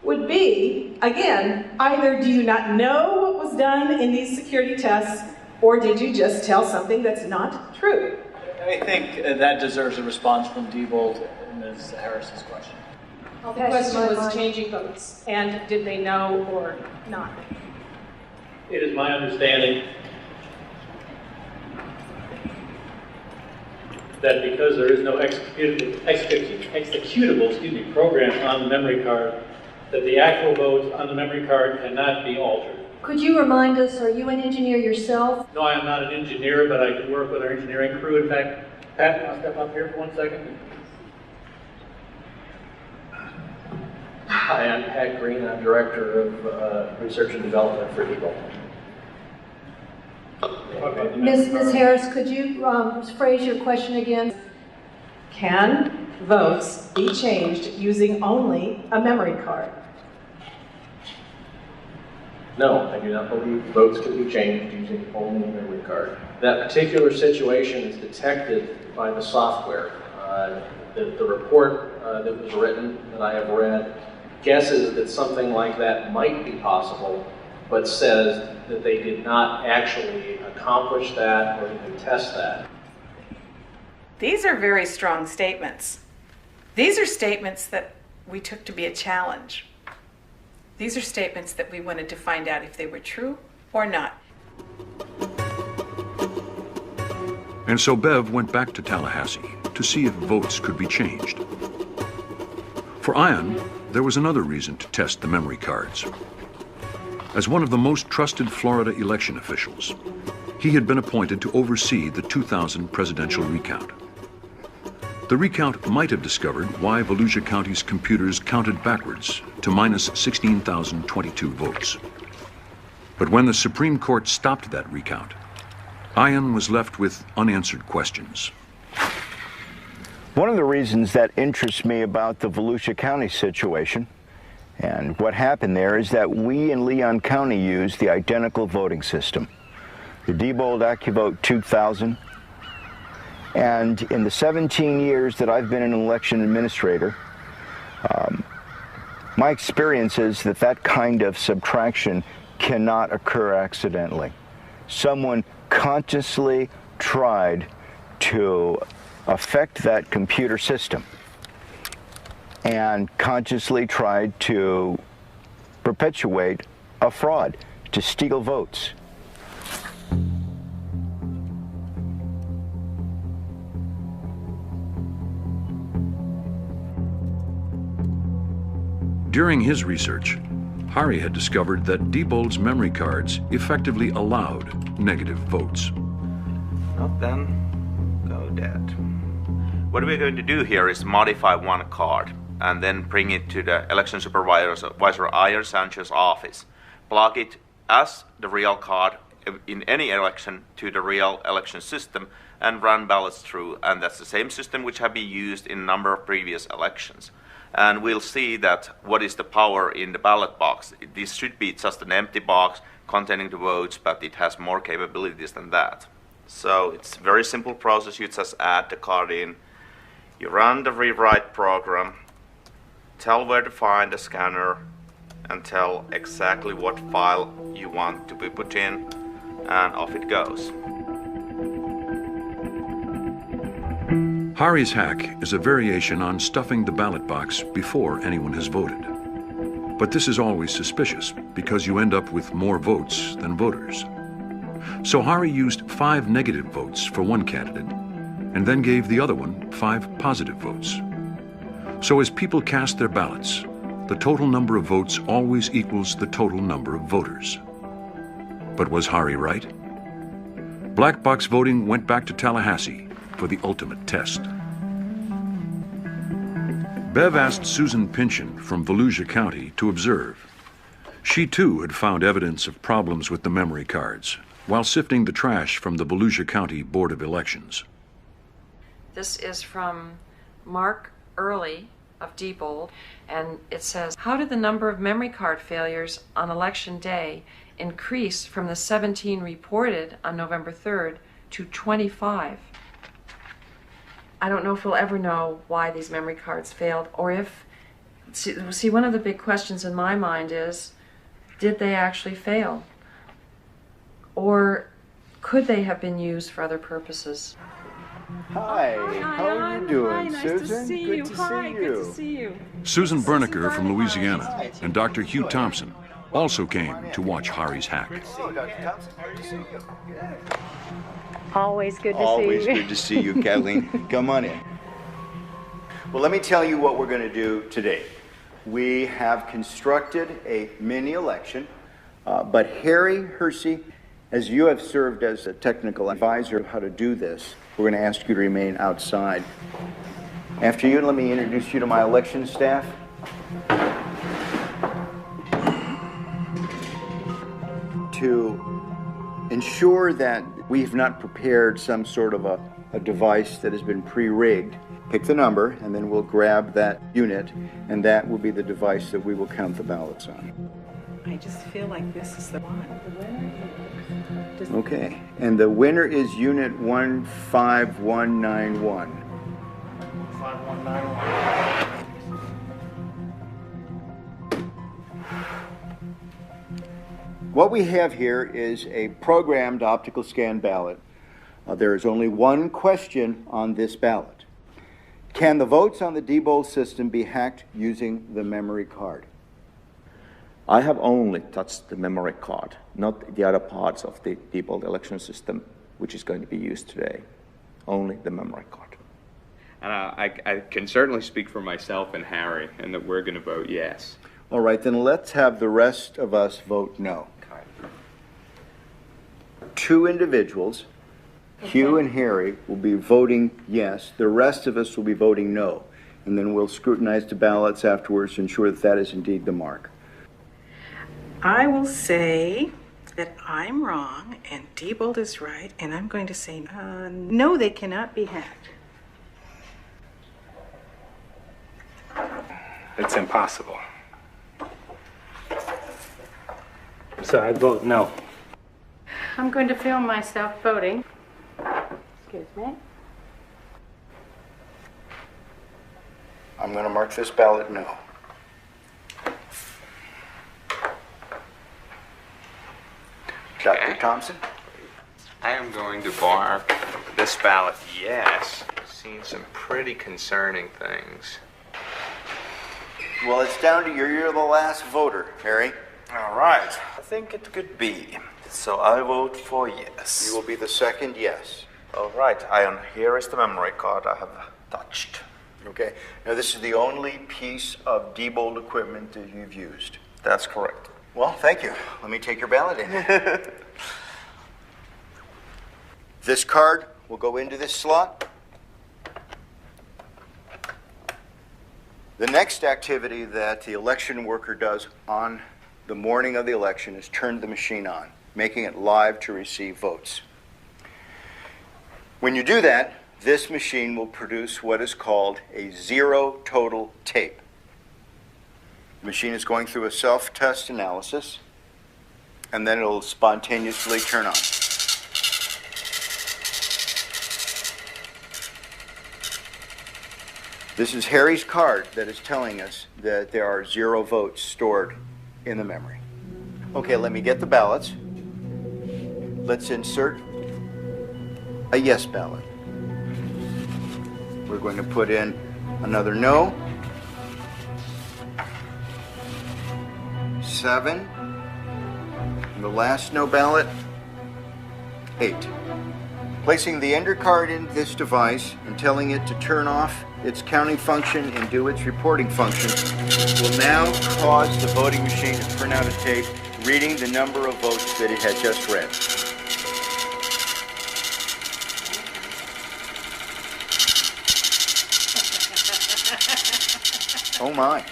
would be, again, either do you not know what was done in these security tests, or did you just tell something that's not true? I think that deserves a response from Diebold and Ms. Harris's question. The question was changing votes, and did they know or not? It is my understanding that because there is no executable program on the memory card, that the actual votes on the memory card cannot be altered. Could you remind us, are you an engineer yourself? No, I am not an engineer, but I can work with our engineering crew. In fact, Pat, I'll step up here for 1 second. Hi, I'm Pat Green. I'm Director of Research and Development for Diebold. Okay. Ms. Harris, could you phrase your question again? Can votes be changed using only a memory card? No, I do not believe votes can be changed using only a memory card. That particular situation is detected by the software. The report that was written, that I have read, guesses that something like that might be possible, but says that they did not actually accomplish that or even test that. These are very strong statements. These are statements that we took to be a challenge. These are statements that we wanted to find out if they were true or not. And so Bev went back to Tallahassee to see if votes could be changed. For Ian, there was another reason to test the memory cards. As one of the most trusted Florida election officials, he had been appointed to oversee the 2000 presidential recount. The recount might have discovered why Volusia County's computers counted backwards to minus 16,022 votes. But when the Supreme Court stopped that recount, Ian was left with unanswered questions. One of the reasons that interests me about the Volusia County situation and what happened there is that we in Leon County use the identical voting system, the Diebold AccuVote 2000. And in the 17 years that I've been an election administrator, my experience is that that kind of subtraction cannot occur accidentally. Someone consciously tried to affect that computer system and consciously tried to perpetuate a fraud, to steal votes. During his research, Hari had discovered that Diebold's memory cards effectively allowed negative votes. Well, then, go dead. What we're going to do here is modify one card and then bring it to the election supervisor Iyer Sanchez's office. Plug it as the real card in any election to the real election system and run ballots through. And that's the same system which have been used in a number of previous elections. And we'll see that what is the power in the ballot box. This should be just an empty box containing the votes, but it has more capabilities than that. So it's a very simple process. You just add the card in, you run the rewrite program, tell where to find the scanner, and tell exactly what file you want to be put in, and off it goes. Hari's hack is a variation on stuffing the ballot box before anyone has voted. But this is always suspicious because you end up with more votes than voters. So Hari used 5 negative votes for one candidate and then gave the other one 5 positive votes. So as people cast their ballots, the total number of votes always equals the total number of voters. But was Hari right? Black box voting went back to Tallahassee for the ultimate test. Bev asked Susan Pynchon from Volusia County to observe. She too had found evidence of problems with the memory cards while sifting the trash from the Volusia County Board of Elections. This is from Mark Early of Diebold, and it says, how did the number of memory card failures on election day increase from the 17 reported on November 3rd to 25? I don't know if we'll ever know why these memory cards failed, or if, see, one of the big questions in my mind is, did they actually fail? Or could they have been used for other purposes? Hi, how are you doing, Nice Susan? to see Good you. to Hi, see good you. to see you. Susan Berniker from Louisiana and Dr. Hugh Thompson also came to watch Hari's hack. Hello, Dr. Thompson. Good to see you. Always good to Always see you. good to see you, Kathleen. Come on in. Well, let me tell you what we're going to do today. We have constructed a mini election, but Harry Hersey, as you have served as a technical advisor of how to do this, we're going to ask you to remain outside. After you, let me introduce you to my election staff. To ensure that we have not prepared some sort of a device that has been pre-rigged, pick the number, and then we'll grab that unit, and that will be the device that we will count the ballots on. I just feel like this is the one. Okay, and the winner is unit 15191. 5191. What we have here is a programmed optical scan ballot. There is only one question on this ballot. Can the votes on the Diebold system be hacked using the memory card? I have only touched the memory card, not the other parts of the Diebold election system, which is going to be used today. Only the memory card. And I can certainly speak for myself and Harry, and that we're going to vote yes. All right, then let's have the rest of us vote no. Two individuals, Hugh and Harry, will be voting yes. The rest of us will be voting no. And then we'll scrutinize the ballots afterwards to ensure that that is indeed the mark. I will say that I'm wrong and Diebold is right, and I'm going to say no, they cannot be hacked. It's impossible. So I vote no. I'm going to film myself voting. Excuse me. I'm going to mark this ballot no. Dr. Thompson? I am going to mark this ballot yes. I've seen some pretty concerning things. Well, it's down to you. You're the last voter, Harry. All right. I think it could be. So I vote for yes. You will be the second yes. All right. Here is the memory card I have touched. Okay. Now, this is the only piece of Diebold equipment that you've used. That's correct. Well, thank you. Let me take your ballot in. This card will go into this slot. The next activity that the election worker does on the morning of the election is turn the machine on, making it live to receive votes. When you do that, this machine will produce what is called a zero total tape. The machine is going through a self-test analysis, and then it'll spontaneously turn on. This is Harry's card that is telling us that there are 0 votes stored in the memory. Okay, let me get the ballots. Let's insert a yes ballot. We're going to put in another no. 7. And the last no ballot, 8. Placing the ender card in this device and telling it to turn off its counting function and do its reporting function will now cause the voting machine to print out a tape reading the number of votes that it had just read. Oh my.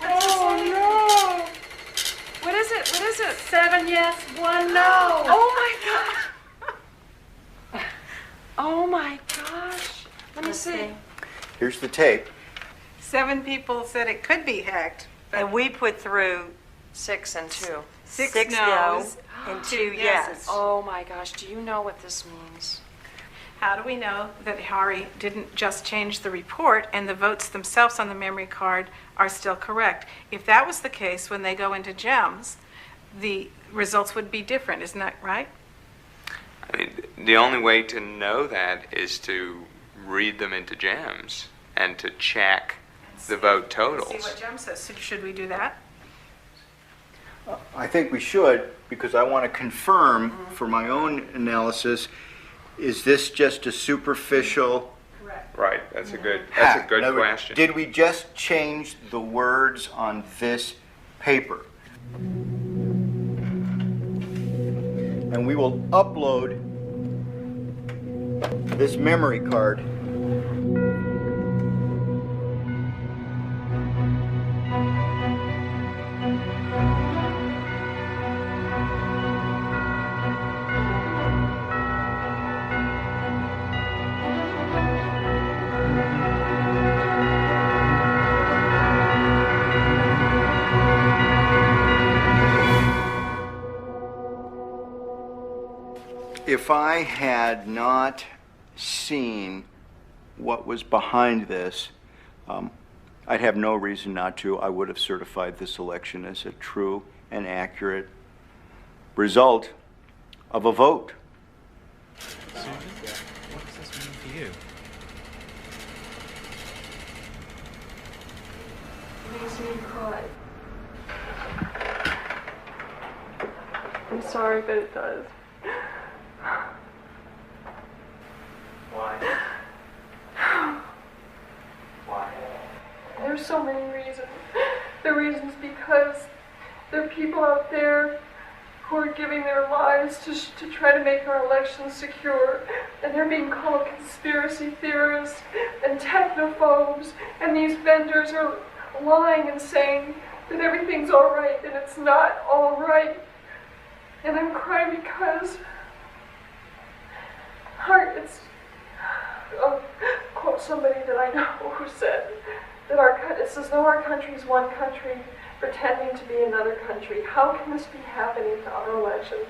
Oh no! What is it? What is it? 7 yes, 1 no. Oh my God! Oh my gosh. Let me see. Here's the tape. 7 people said it could be hacked. And we put through 6 and 2. 6 no's no and 2 2 yes. Oh my gosh, do you know what this means? How do we know that Hari didn't just change the report and the votes themselves on the memory card are still correct? If that was the case, when they go into GEMS, the results would be different, isn't that right? I mean, the only way to know that is to read them into GEMS and to check the vote totals. See what GEMS says. So should we do that? I think we should, because I want to confirm for my own analysis, is this just a superficial Right, that's a good question. Did we just change the words on this paper? And we will upload this memory card if I had not seen what was behind this, I'd have no reason not to. I would have certified this election as a true and accurate result of a vote. Susan, what does this mean to you? It makes me cry. I'm sorry, but it does. Why? Why? There's so many reasons. The reasons because there are people out there who are giving their lives to try to make our elections secure, and they're being called conspiracy theorists and technophobes, and these vendors are lying and saying that everything's all right, and it's not all right. And I'm crying because it's quote somebody that I know who said that it's as though our country is one country pretending to be another country. How can this be happening to our elections?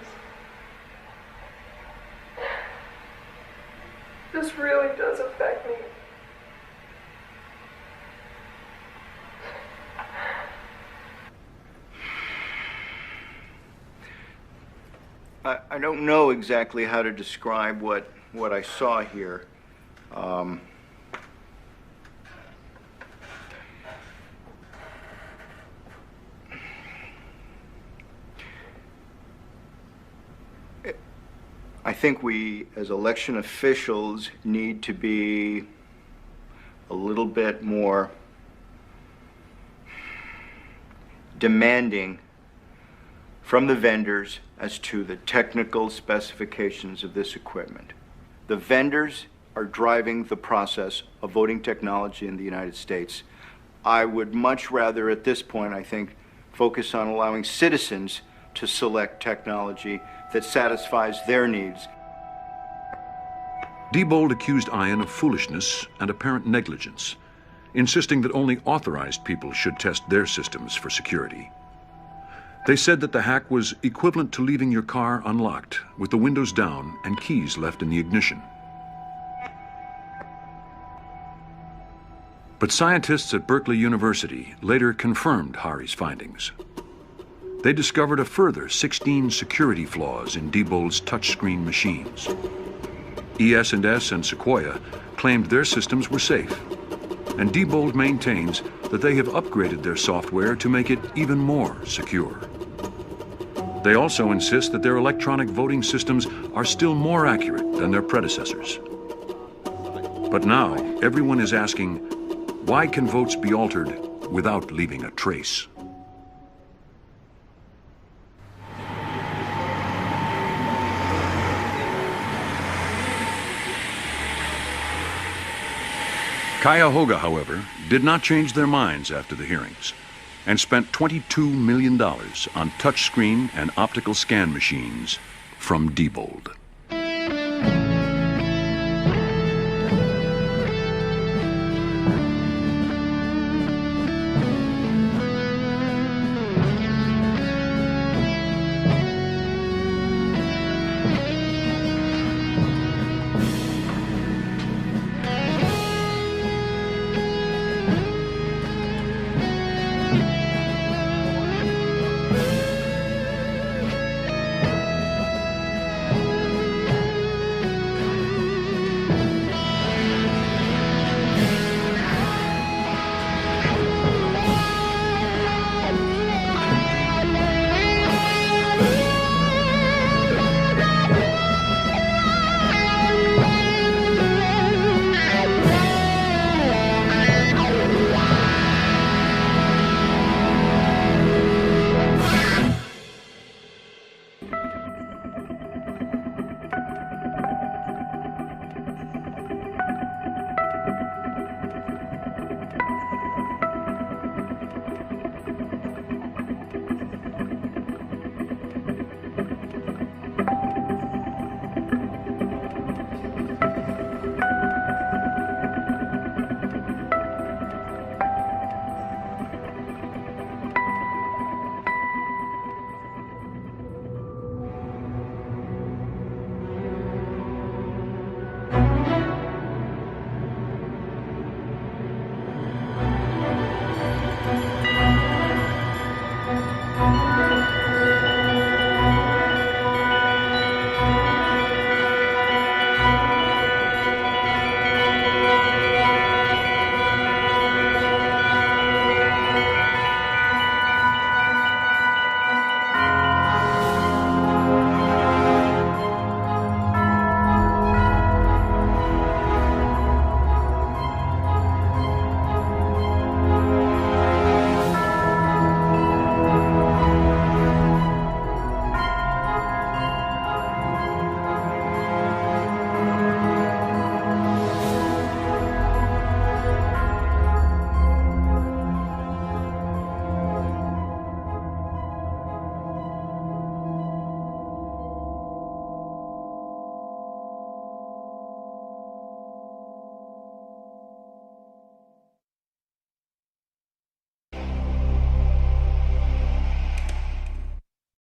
This really does affect me. I don't know exactly how to describe what I saw here. I think we, as election officials, need to be a little bit more demanding from the vendors as to the technical specifications of this equipment. The vendors are driving the process of voting technology in the United States. I would much rather, at this point, I think, focus on allowing citizens to select technology that satisfies their needs. Diebold accused Ian of foolishness and apparent negligence, insisting that only authorized people should test their systems for security. They said that the hack was equivalent to leaving your car unlocked, with the windows down and keys left in the ignition. But scientists at Berkeley University later confirmed Hari's findings. They discovered a further 16 security flaws in Diebold's touchscreen machines. ES&S and Sequoia claimed their systems were safe, and Diebold maintains that they have upgraded their software to make it even more secure. They also insist that their electronic voting systems are still more accurate than their predecessors. But now, everyone is asking, why can votes be altered without leaving a trace? Cuyahoga, however, did not change their minds after the hearings and spent $22 million on touchscreen and optical scan machines from Diebold.